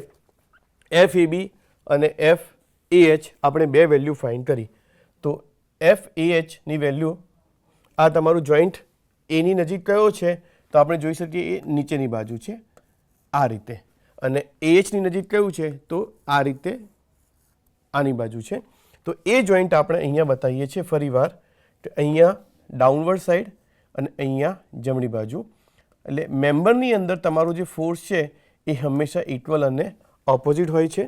એફ એ બી અને એફ એ એચ આપણે બે વેલ્યુ ફાઇન્ડ કરી. તો એફ એ એચની વેલ્યુ આ તમારું જોઈન્ટ એની નજીક કયો છે? તો આપણે જોઈ શકીએ એ નીચેની બાજુ છે આ રીતે, અને એ એચની નજીક કયું છે? તો આ રીતે આની બાજુ છે. તો એ જોઈન્ટ આપણે અહીંયા બતાવીએ છીએ ફરીવાર કે અહીંયા ડાઉનવર્ડ સાઈડ અને અહીંયા જમણી બાજુ, એટલે મેમ્બરની અંદર તમારું જે ફોર્સ છે એ હંમેશા ઇક્વલ અને ઓપોઝિટ હોય છે.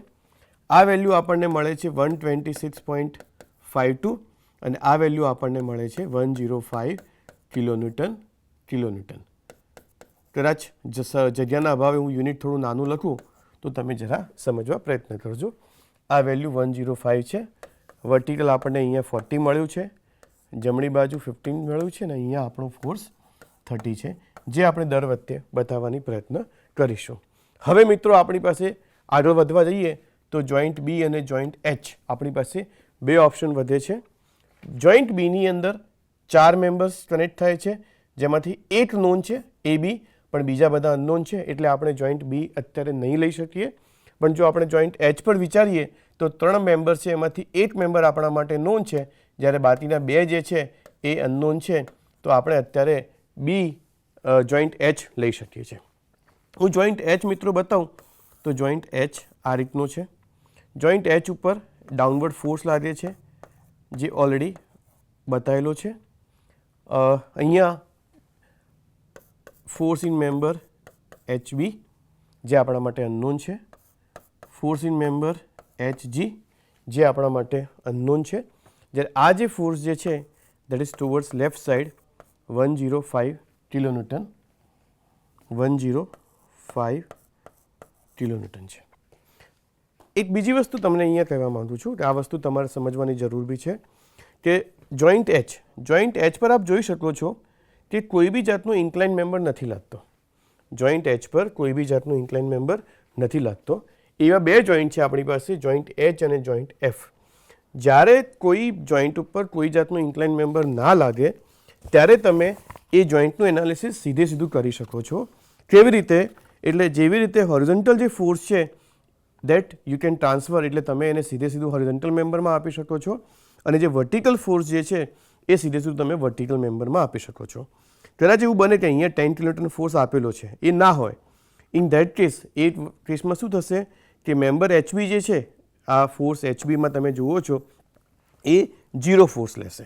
આ વેલ્યુ આપણને મળે છે 126.52 અને આ વેલ્યુ આપણને મળે છે 105 કિલોન્યુટન. કદાચ જગ્યાના અભાવે હું યુનિટ થોડું નાનું લખું તો તમે જરા સમજવા પ્રયત્ન કરજો. આ વેલ્યુ 105 છે. વર્ટિકલ આપણને અહીંયા 40 મળ્યું છે, જમણી બાજુ 15 મળ્યું છે અને અહીંયા આપણો ફોર્સ 30 છે, જે આપણે દર વખતે બતાવવાની પ્રયત્ન કરીશું. હવે મિત્રો આપણી પાસે આગળ વધવા જઈએ તો જોઈન્ટ બી અને જોઈન્ટ એચ આપણી પાસે બે ઓપ્શન વધે છે. જોઈન્ટ બીની અંદર 4 મેમ્બર્સ કનેક્ટ થાય છે, જેમાંથી એક નોન છે એ બી, પણ બીજા બધા અનનોન છે, એટલે આપણે જોઈન્ટ બી અત્યારે નહીં લઈ શકીએ. પણ જો આપણે જોઈન્ટ એચ પર વિચારીએ તો 3 મેમ્બર છે, એમાંથી એક મેમ્બર આપણા માટે નોન છે, જ્યારે બાકીના 2 જે છે એ અનનોન છે. તો આપણે અત્યારે બી જોઈન્ટ એચ લઈ શકીએ છીએ. હું જોઈન્ટ એચ મિત્રો બતાવું તો જોઈન્ટ એચ આ રીતનો છે. જોઈન્ટ એચ ઉપર ડાઉનવર્ડ ફોર્સ લાગે છે, જે ઓલરેડી બતાવેલો છે. અહીંયા force in member H B, જે આપણા માટે અનનોન છે. Force in member H G, જે આપણા માટે અનનોન છે. જ્યારે આ જે ફોર્સ જે છે that is towards left side 105 kilonewton. 105 kilonewton છે. એક બીજી વસ્તુ તમને અહીંયા કહેવા માગું છું કે આ વસ્તુ તમારે સમજવાની જરૂર બી છે કે જોઈન્ટ એચ પર આપ જોઈ શકો છો કે કોઈ બી જાતનો ઇન્ક્લાઇન મેમ્બર નથી લાગતો. જોઈન્ટ એચ પર કોઈ બી જાતનો ઇન્ક્લાઇન મેમ્બર નથી લાગતો. એવા બે જોઈન્ટ છે આપણી પાસે, જોઈન્ટ એચ અને જોઈન્ટ એફ. જ્યારે કોઈ જોઈન્ટ ઉપર કોઈ જાતનું ઇન્ક્લાઇન મેમ્બર ના લાગે ત્યારે તમે એ જોઈન્ટનું એનાલિસિસ સીધું કરી શકો છો. કેવી રીતે? એટલે જેવી રીતે હોરિઝોન્ટલ જે ફોર્સ છે દેટ યુ કેન ટ્રાન્સફર, એટલે તમે એને સીધું હોરિઝોન્ટલ મેમ્બરમાં આપી શકો છો, અને જે વર્ટિકલ ફોર્સ જે છે એ સીધું તમે વર્ટિકલ મેમ્બરમાં આપી શકો છો. કદાચ એવું બને કે અહીંયા 10 કિલોન્યુટન ફોર્સ આપેલો છે, એ ના હોય. ઇન ધેટ કેસ એ કેસમાં શું થશે કે મેમ્બર એચબી જે છે, આ ફોર્સ એચબીમાં તમે જુઓ છો એ 0 ફોર્સ લેશે.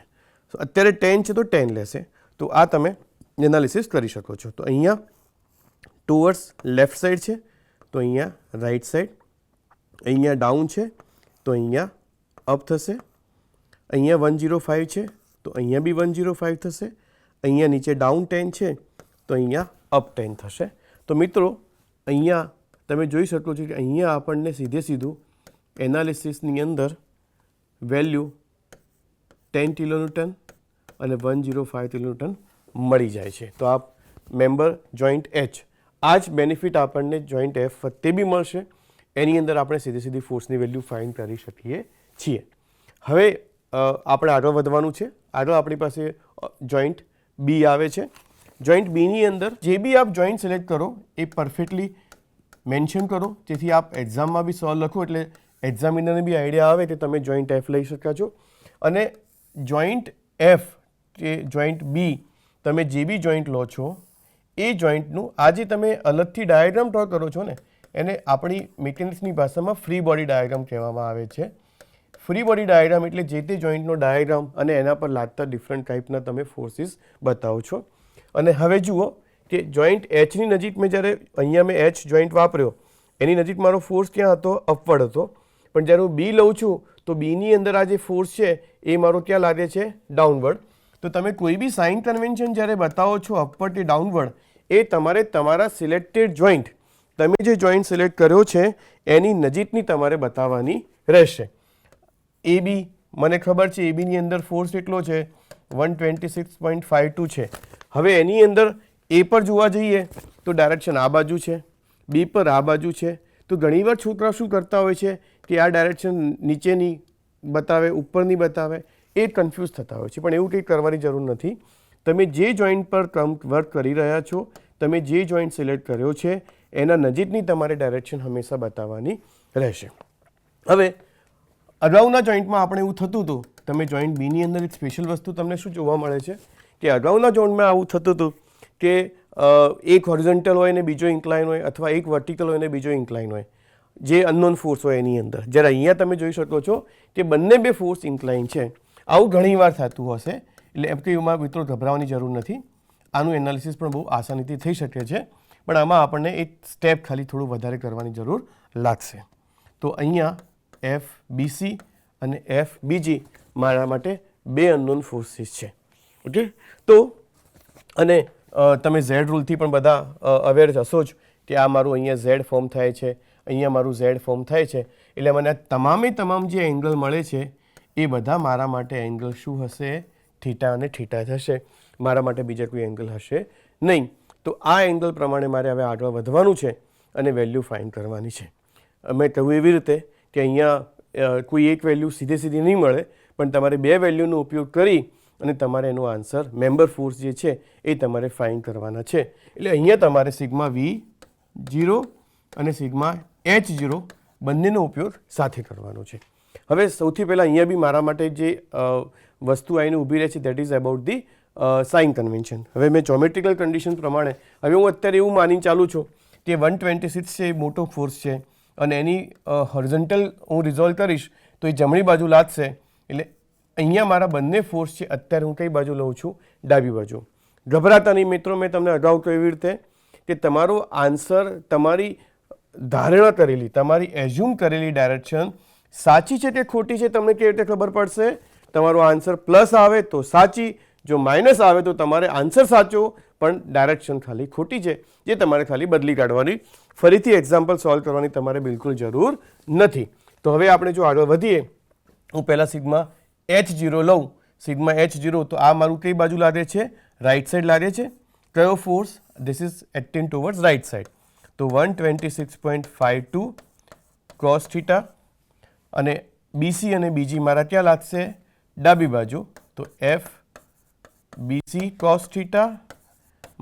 અત્યારે 10 છે તો 10 લેશે. તો આ તમે એનાલિસિસ કરી શકો છો. તો અહીંયા ટુવર્ડ્સ લેફ્ટ સાઈડ છે તો અહીંયા રાઈટ સાઈડ, અહીંયા ડાઉન છે તો અહીંયા અપ થશે, અહીંયા 105 છે તો અહીંયા બી 105 થશે, અહીંયા નીચે ડાઉન 10 છે તો અહીંયા અપ 10 થશે. તો મિત્રો અહીંયા તમે જોઈ શકો છો કે અહીંયા આપણને સીધું એનાલિસિસની અંદર વેલ્યુ 10 કિલોન્યુટન અને 105 કિલોન્યુટન મળી જાય છે. તો આ મેમ્બર જોઈન્ટ એચ, આ જ બેનિફિટ આપણને જોઈન્ટ એફ વચ્ચે બી મળશે. એની અંદર આપણે સીધી ફોર્સની વેલ્યુ ફાઇન્ડ કરી શકીએ છીએ. હવે આપણે આગળ વધવાનું છે. આગળ આપણી પાસે જોઈન્ટ બી આવે છે. જોઈન્ટ બીની અંદર જે બી આપ જોઈન્ટ સિલેક્ટ કરો એ પરફેક્ટલી મેન્શન કરો, જેથી આપ એક્ઝામમાં બી સોલ્વ લખો એટલે એક્ઝામિનરને બી આઈડિયા આવે કે તમે જોઈન્ટ એફ લઈ શકો છો. અને જોઈન્ટ એફ કે જોઈન્ટ બી, તમે જે બી જોઈન્ટ લો છો એ જોઈન્ટનું આ જે તમે અલગથી ડાયાગ્રામ ડ્રો કરો છો ને, એને આપણી મિકેનિક્સની ભાષામાં ફ્રી બોડી ડાયાગ્રામ કહેવામાં આવે છે. ફ્રી બોડી ડાયાગ્રામ એટલે જે તે જોઈન્ટનો ડાયાગ્રામ અને એના પર લાગતા ડિફરન્ટ ટાઈપના તમે ફોર્સીસ બતાવો છો. અને હવે જુઓ કે જોઈન્ટ એચની નજીક મેં જ્યારે અહીંયા મેં એચ જોઈન્ટ વાપર્યો એની નજીક મારો ફોર્સ ક્યાં હતો? અપવર્ડ હતો. પણ જ્યારે હું બી લઉં છું તો બીની અંદર આ જે ફોર્સ છે એ મારો ક્યાં લાગે છે? ડાઉનવર્ડ. તો તમે કોઈ બી સાઇન કન્વેન્શન જ્યારે બતાવો છો અપવર્ડ કે ડાઉનવર્ડ, એ તમારે તમારા સિલેક્ટેડ જોઈન્ટ, તમે જે જોઈન્ટ સિલેક્ટ કર્યો છે એની નજીકની તમારે બતાવવાની રહેશે. એ બી મને ખબર છે એ બીની અંદર ફોર્સ કેટલો છે? 126.52 છે. હવે એની અંદર એ પર જોવા જઈએ તો ડાયરેક્શન આ બાજુ છે, બી પર આ બાજુ છે. તો ઘણીવાર છોકરા શું કરતા હોય છે કે આ ડાયરેક્શન નીચેની બતાવે, ઉપરની બતાવે, એ કન્ફ્યુઝ થતા હોય છે. પણ એવું કંઈ કરવાની જરૂર નથી. તમે જે જોઈન્ટ પર વર્ક કરી રહ્યા છો, તમે જે જોઈન્ટ સિલેક્ટ કર્યો છે એના નજીકની તમારે ડાયરેક્શન હંમેશા બતાવવાની રહેશે. હવે અગાઉના જોઈન્ટમાં આપણે એવું થતું હતું, તમે જોઈન્ટ બીની અંદર એક સ્પેશિયલ વસ્તુ તમને શું જોવા મળે છે કે અગાઉના જોઈન્ટમાં આવું થતું હતું કે એક હોરિઝોન્ટલ હોય ને બીજો ઇન્ક્લાઇન હોય, અથવા એક વર્ટિકલ હોય ને બીજો ઇન્ક્લાઇન હોય. જે અનનોન ફોર્સ હોય એની અંદર. જ્યારે અહીંયા તમે જોઈ શકો છો કે બંને બે ફોર્સ ઇન્ક્લાઇન છે. આવું ઘણીવાર થતું હશે, એટલે એમ કે એમાં મિત્રો ગભરાવાની જરૂર નથી. આનું એનાલિસિસ પણ બહુ આસાનીથી થઈ શકે છે, પણ આમાં આપણને એક સ્ટેપ ખાલી થોડું વધારે કરવાની જરૂર લાગશે. તો અહીંયા FBC અને FBG મારા માટે બે અનનોન ફોર્સીસ છે. ઓકે, તો અને તમે ઝેડ રૂલથી પણ બધા અવેર હશો જ કે આ મારું અહીંયા ઝેડ ફોર્મ થાય છે, અહીંયા મારું ઝેડ ફોર્મ થાય છે, એટલે મને તમામ જે એંગલ મળે છે એ બધા મારા માટે એંગલ શું હશે? થીટા અને થીટા થશે. મારા માટે બીજા કોઈ એંગલ હશે નહીં. તો આ એંગલ પ્રમાણે મારે હવે આગળ વધવાનું છે અને વેલ્યુ ફાઇન્ડ કરવાની છે. મેં કહ્યું એવી રીતે કે અહીંયા કોઈ એક વેલ્યુ સીધી નહીં મળે, પણ તમારે બે વેલ્યુનો ઉપયોગ કરી અને તમારે એનો આન્સર મેમ્બર ફોર્સ જે છે એ તમારે ફાઇન્ડ કરવાના છે. એટલે અહીંયા તમારે સિગ્મા V0 અને સિગ્મા H0 બંનેનો ઉપયોગ સાથે કરવાનો છે. હવે સૌથી પહેલાં અહીંયા બી મારા માટે જે વસ્તુ આવીને ઊભી રહે છે that is about the sign convention. હવે મેં જોમેટ્રિકલ કન્ડિશન પ્રમાણે હવે હું અત્યારે એવું માનીને ચાલું છું કે 126 છે એ મોટો ફોર્સ છે અને એની હોરિઝોન્ટલ હું રિઝોલ્વ કરીશ તો એ જમણી બાજુ લાદશે. એટલે અહીંયા મારા બંને ફોર્સ છે અત્યારે હું કઈ બાજુ લઉં છું? ડાબી બાજુ. ગભરાતા નહીં મિત્રો, મેં તમને અગાઉ કહ્યું એવી રીતે કે તમારો આન્સર તમારી ધારણા કરેલી, તમારી એઝ્યુમ કરેલી ડાયરેક્શન સાચી છે કે ખોટી છે તમને કેવી રીતે ખબર પડશે? તમારો આન્સર પ્લસ આવે તો સાચી, જો માઇનસ આવે તો તમારે આન્સર સાચો પણ ડાયરેક્શન ખાલી ખોટી છે, જે તમારે ખાલી બદલી કાઢવાની. ફરીથી એક્ઝામ્પલ સોલ્વ કરવાની તમારે બિલકુલ જરૂર નથી. તો હવે આપણે જો આગળ વધીએ, હું પહેલાં સિગ્મા H0 લઉં. સિગ્મા H0 તો આ મારું કઈ બાજુ લાગે છે? રાઇટ સાઈડ લાગે છે. કયો force? This is acting towards right side. તો 126.52 cos થીટા અને BC અને BG મારા ક્યાં લાગશે? ડાબી બાજુ. તો FBC cos theta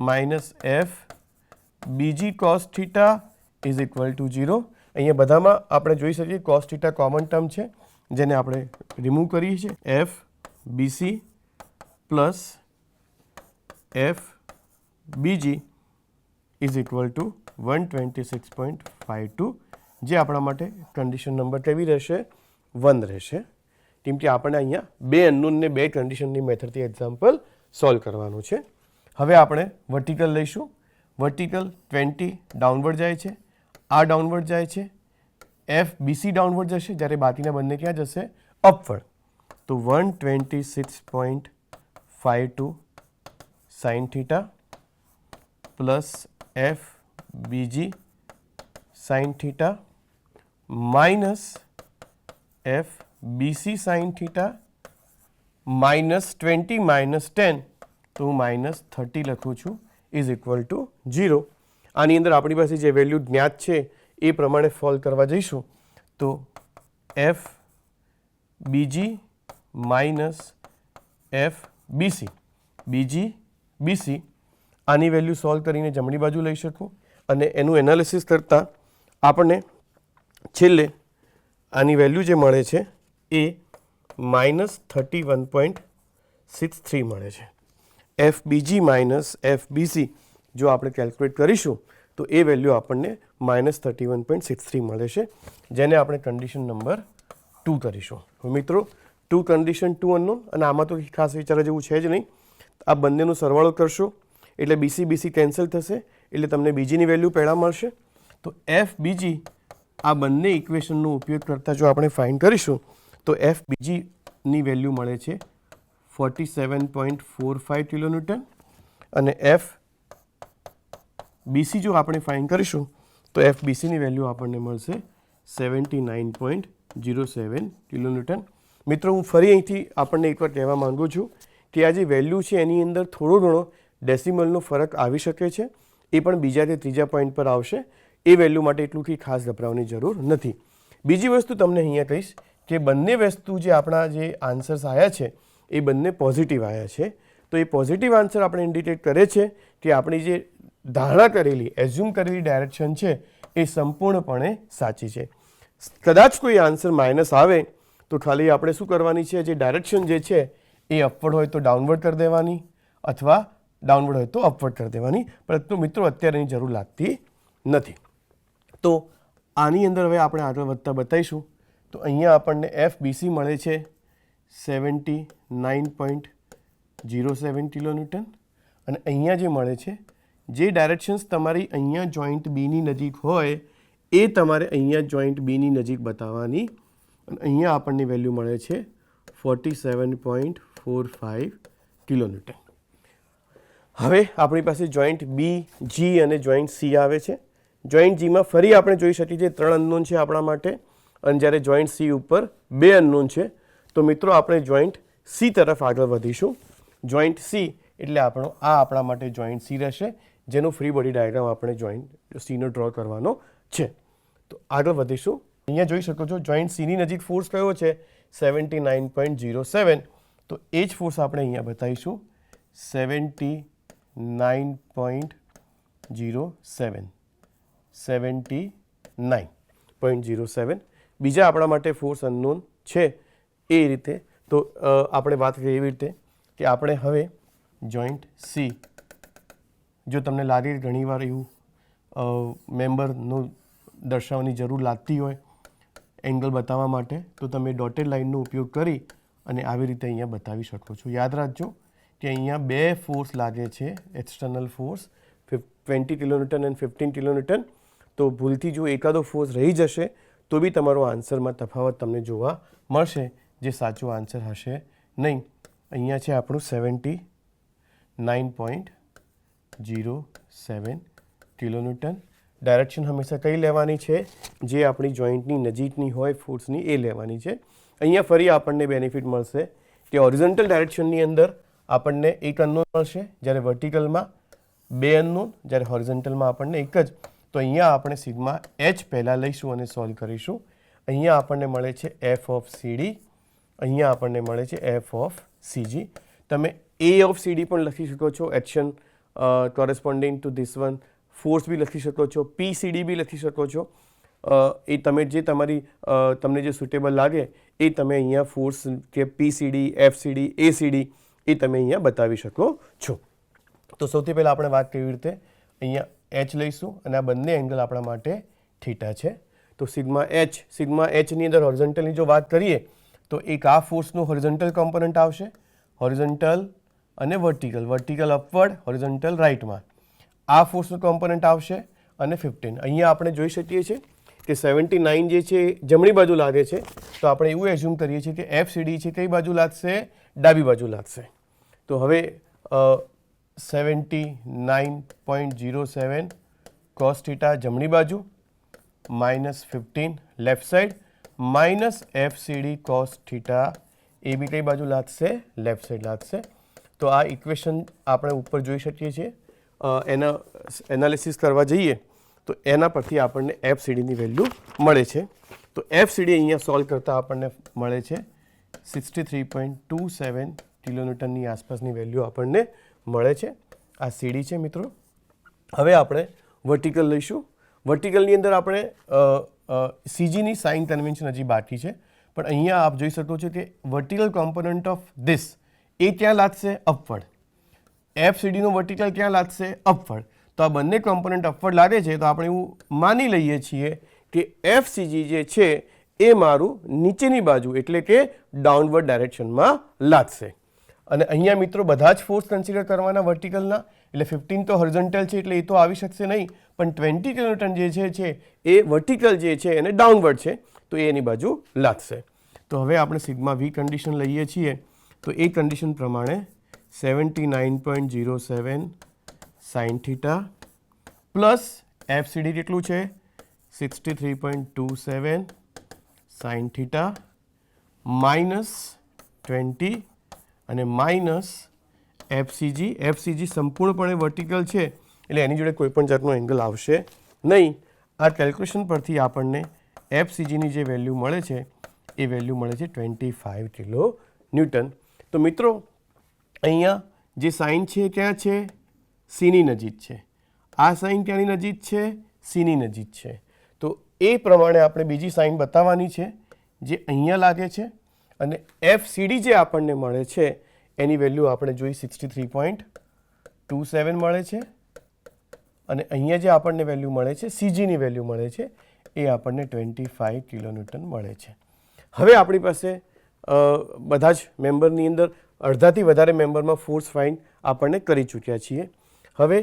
minus FBG cos theta is equal to 0. અહીંયા બધામાં આપણે જોઈ શકીએ cos થીટા કોમન ટર્મ છે, જેને આપણે રિમૂવ કરીએ છીએ. FBC plus FBG is equal to 126.52, જે આપણા માટે કન્ડિશન નંબર કેવી રહેશે? 1 રહેશે. કેમ કે આપણે અહીંયા બે અનનોનને બે કન્ડિશનની મેથડથી એક્ઝામ્પલ સોલ્વ કરવાનું છે. હવે આપણે વર્ટિકલ લઈશું. વર્ટિકલ 20 ડાઉનવર્ડ જાય છે, આ ડાઉનવર્ડ જાય છે, FBC ડાઉનવર્ડ જશે, જ્યારે બાકીના બંને ક્યાં જશે? અપવર્ડ. તો 126.52 sine theta plus FBG sine theta minus FBC sine theta minus 20 minus 10, તો હું માઇનસ 30 લખું છું, ઇઝ ઇક્વલ ટુ 0. આની અંદર આપણી પાસે જે વેલ્યુ જ્ઞાત છે એ પ્રમાણે સોલ્વ કરવા જઈશું. તો FBG માઇનસ FBC, BC આની વેલ્યુ સોલ્વ કરીને જમણી બાજુ લઈ શકું અને એનું એનાલિસિસ કરતાં આપણને છેલ્લે આની વેલ્યુ જે મળે છે એ માઇનસ 31.63 મળે છે. FBG માઇનસ FBC જો આપણે કેલ્ક્યુલેટ કરીશું તો એ વેલ્યુ આપણને માઇનસ 31.63 મળે છે, જેને આપણે કન્ડિશન નંબર 2 કરીશું. મિત્રો 2 કન્ડિશન 2 અનનોન, અને આમાં તો ખાસ વિચારવા જેવું છે જ નહીં. આ બંનેનો સરવાળો કરશો એટલે BC કેન્સલ થશે, એટલે તમને બીજીની વેલ્યુ પહેલાં મળશે. તો FBG આ બંને ઇક્વેશનનો ઉપયોગ કરતાં જો આપણે ફાઇન્ડ કરીશું તો FBGની વેલ્યુ મળે છે 47.45 કિલોન્યુટન અને FBC જો આપણે ફાઇન્ડ કરીશું તો FBCની વેલ્યુ આપણને મળશે 79.07 કિલોન્યુટન. મિત્રો હું ફરી અહીંથી આપણને એકવાર કહેવા માગું છું કે આ જે વેલ્યુ છે એની અંદર થોડો ઘણો ડેસિમલનો ફરક આવી શકે છે, એ પણ બીજા કે ત્રીજા પોઈન્ટ પર આવશે. એ વેલ્યુ માટે એટલું કંઈ ખાસ ગભરાવાની જરૂર નથી. બીજી વસ્તુ તમને અહીંયા કહીશ કે બંને વસ્તુ જે આપણા જે આન્સર્સ આવ્યા છે એ બંને પોઝિટિવ આવ્યા છે. તો એ પોઝિટિવ આન્સર આપણે ઇન્ડિકેટ કરે છે કે આપણી જે ધારણા કરેલી, એઝ્યુમ કરેલી ડાયરેક્શન છે એ સંપૂર્ણપણે સાચી છે. કદાચ કોઈ આન્સર માઇનસ આવે તો ખાલી આપણે શું કરવાની છે, જે ડાયરેક્શન જે છે એ અપવર્ડ હોય તો ડાઉનવર્ડ કરી દેવાની અથવા ડાઉનવર્ડ હોય તો અપવર્ડ કરી દેવાની, પરંતુ મિત્રો અત્યારે એની જરૂર લાગતી નથી. તો આની અંદર હવે આપણે આગળ વધતા બતાવીશું. તો અહીંયા આપણને FBC મળે છે 79.07 કિલોન્યુટન અને અહીંયા જે મળે છે, જે ડાયરેક્શન્સ તમારી અહીંયા જોઈન્ટ બીની નજીક હોય એ તમારે અહીંયા જોઈન્ટ બીની નજીક બતાવવાની અને અહીંયા આપણને વેલ્યુ મળે છે 47.45 કિલોન્યુટન. હવે આપણી પાસે જોઈન્ટ બી, જી અને જોઈન્ટ સી આવે છે. જોઈન્ટ જીમાં ફરી આપણે જોઈ શકીએ છીએ 3 અનનોન છે આપણા માટે અને જ્યારે જોઈન્ટ સી ઉપર 2 અનનોન છે. તો મિત્રો આપણે જોઈન્ટ સી તરફ આગળ વધીશું. જોઈન્ટ સી એટલે આપણા માટે જોઈન્ટ સી રહેશે, જેનું ફ્રી બોડી ડાયાગ્રામ આપણે જોઈન્ટ સીનો ડ્રો કરવાનો છે. તો આગળ વધીશું. અહીંયા જોઈ શકો છો જોઈન્ટ સીની નજીક ફોર્સ કયો છે 79.07. તો એ જ ફોર્સ આપણે અહીંયા બતાવીશું 79.07. બીજા આપણા માટે ફોર્સ અનનોન છે એ રીતે. તો આપણે વાત કરીએ એવી રીતે કે આપણે હવે જોઈન્ટ સી, જો તમને લાગે કે ઘણીવાર એવું મેમ્બરનું દર્શાવવાની જરૂર લાગતી હોય એંગલ બતાવવા માટે, તો તમે ડોટેડ લાઇનનો ઉપયોગ કરી અને આવી રીતે અહીંયા બતાવી શકો છો. યાદ રાખજો કે અહીંયા 2 ફોર્સ લાગે છે, એક્સટર્નલ ફોર્સ 20 કિલોન્યુટન અને 15 કિલોન્યુટન. તો ભૂલથી જો એકાદો ફોર્સ રહી જશે તો બી તમારો આન્સરમાં તફાવત તમને જોવા મળશે, જે સાચો આન્સર હશે નહીં. અહીંયા છે આપણું 79.07 કિલોન્યુટન. ડાયરેક્શન હંમેશા કઈ લેવાની છે, જે આપણી જોઈન્ટની નજીકની હોય ફોર્સની એ લેવાની છે. અહીંયા ફરી આપણને બેનિફિટ મળશે કે હોરિઝોન્ટલ ડાયરેક્શનની અંદર આપણને એક અનનોન મળશે, જ્યારે વર્ટિકલમાં 2 અનનોન, જ્યારે હોરિઝોન્ટલમાં આપણને એક જ. તો અહીંયા આપણે સિગ્મા એચ પહેલાં લઈશું અને સોલ્વ કરીશું. અહીંયા આપણને મળે છે એફ ઓફ સીડી, અહીંયા આપણને મળે છે એફ ઓફ સીજી. તમે એ ઓફ સીડી પણ લખી શકો છો, action corresponding to this one. Force B લખી શકો છો, PCD બી લખી શકો છો. એ તમે જે તમને જે સુટેબલ લાગે એ તમે અહીંયા ફોર્સ કે PCD, FCD, ACD એ તમે અહીંયા બતાવી શકો છો. તો સૌથી પહેલાં આપણે વાત કેવી રીતે અહીંયા એચ લઈશું અને આ બંને એંગલ આપણા માટે થીટા છે. તો સિગ્મા એચની અંદર હોરિઝોન્ટલની જો વાત કરીએ તો એક આ ફોર્સનું હોરિઝોન્ટલ કોમ્પોનન્ટ આવશે, હોરિઝોન્ટલ અને વર્ટિકલ અપવર્ડ, હોરિઝોન્ટલ રાઇટમાં. આ ફોર્સનું કોમ્પોનન્ટ આવશે અને 15. અહીંયા આપણે જોઈ શકીએ છીએ કે 79 જે છે જમણી બાજુ લાગે છે, તો આપણે એવું એઝ્યુમ કરીએ છીએ કે FCD છે કઈ બાજુ લાગશે, ડાબી બાજુ લાગશે. તો હવે 79.07 cos થીટા જમણી બાજુ -15 left side -FCD cos theta એ બી કઈ બાજુ લાગશે, લેફ્ટ સાઈડ લાગશે. તો આ ઇક્વેશન આપણે ઉપર જોઈ શકીએ છીએ. એના એનાલિસિસ કરવા જઈએ તો એના પરથી આપણને FCDની વેલ્યુ મળે છે. તો FCD અહીંયા સોલ્વ કરતાં આપણને મળે છે 63.27 કિલોન્યુટનની આસપાસની વેલ્યુ આપણને મળે છે. આ CD છે મિત્રો. હવે આપણે વર્ટિકલ લઈશું. વર્ટિકલની અંદર આપણે CGની સાઇન કન્વેન્શન હજી બાકી છે, પણ અહીંયા આપ જોઈ શકો છો કે વર્ટિકલ કોમ્પોનન્ટ ઓફ ધીસ એ ક્યાં લાગશે, અપવર્ડ. FCDનું વર્ટિકલ ક્યાં લાગશે, અપવર્ડ. તો આ બંને કોમ્પોનન્ટ અપવર્ડ લાગે છે, તો આપણે એવું માની લઈએ છીએ કે FCG જે છે એ મારું નીચેની બાજુ એટલે કે ડાઉનવર્ડ ડાયરેક્શનમાં લાગશે. અને અહીંયા મિત્રો બધા જ ફોર્સ કન્સિડર કરવાના વર્ટિકલના, એટલે 15 તો હોરિઝોન્ટલ છે એટલે એ તો આવી શકશે નહીં, પણ 20 કિલોન્યુટન જે છે એ વર્ટિકલ જે છે એને ડાઉનવર્ડ છે, તો એ એની બાજુ લાગશે. તો હવે આપણે સિગ્મા V કન્ડિશન લઈએ છીએ. તો એ કન્ડિશન પ્રમાણે 79.07 સાઇન થીટા પ્લસ FCD કેટલું છે 63.27 સાઇન થીટા -20 અને માઇનસ FCG સંપૂર્ણપણે વર્ટિકલ છે એટલે એની જોડે કોઈ પણ જાતનો એંગલ આવશે નહીં. આ કેલ્ક્યુલેશન પરથી આપણને FCGની જે વેલ્યુ મળે છે એ વેલ્યુ મળે છે 25 કિલો ન્યૂટન. તો મિત્રો અહીંયા જે સાઇન છે ક્યાં છે, Cની નજીક છે. આ સાઇન ક્યાંની નજીક છે, Cની નજીક છે. તો એ પ્રમાણે આપણે બીજી સાઇન બતાવવાની છે જે અહીંયા લાગે છે અને FCD જે આપણને મળે છે એની વેલ્યુ આપણે જોઈ 63.27 મળે છે અને અહીંયા જે આપણને વેલ્યુ મળે છે CGની વેલ્યુ મળે છે એ એ આપણને 25 કિલોન્યુટન મળે છે. હવે આપણી પાસે બધા જ મેમ્બરની અંદર અડધાથી વધારે મેમ્બરમાં ફોર્સ ફાઇન્ડ આપણને કરી ચૂક્યા છીએ. હવે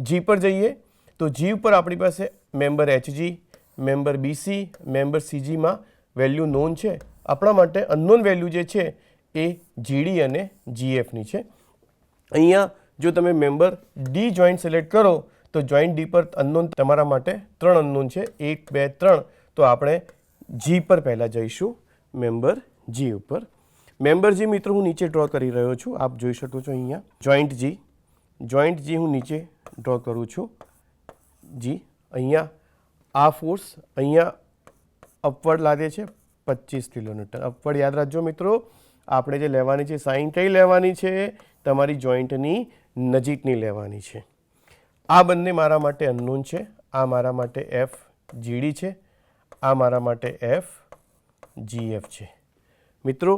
જી પર જઈએ તો જી ઉપર આપણી પાસે member HG, member BC, member સીજીમાં વેલ્યુ નોન છે. આપણા માટે અનનોન વેલ્યુ જે છે એ જીડી અને જીએફની છે. અહીંયા જો તમે મેમ્બર ડી જોઈન્ટ સિલેક્ટ કરો તો જોઈન્ટ ડી પર અનનોન તમારા માટે 3 અનનોન છે, 1, 2, 3. તો આપણે જી પર પહેલાં જઈશું, મેમ્બર જી ઉપર. મેમ્બર જી મિત્રો હું નીચે ડ્રો કરી રહ્યો છું, આપ જોઈ શકો છો અહીંયા. જોઈન્ટ જી હું નીચે ડ્રો કરું છું. જી અહીંયા આ ફોર્સ અહીંયા અપવર્ડ લાગે છે 25 કિલોન્યુટન. અપવર્ડ યાદ રાખજો મિત્રો, આપણે જે લેવાની છે સાઇન કઈ લેવાની છે, તમારી જોઈન્ટની નજીકની લેવાની છે. આ બંને મારા માટે અનનોન છે. આ મારા માટે એફ જીડી છે, આ મારા માટે એફ જીએફ છે. મિત્રો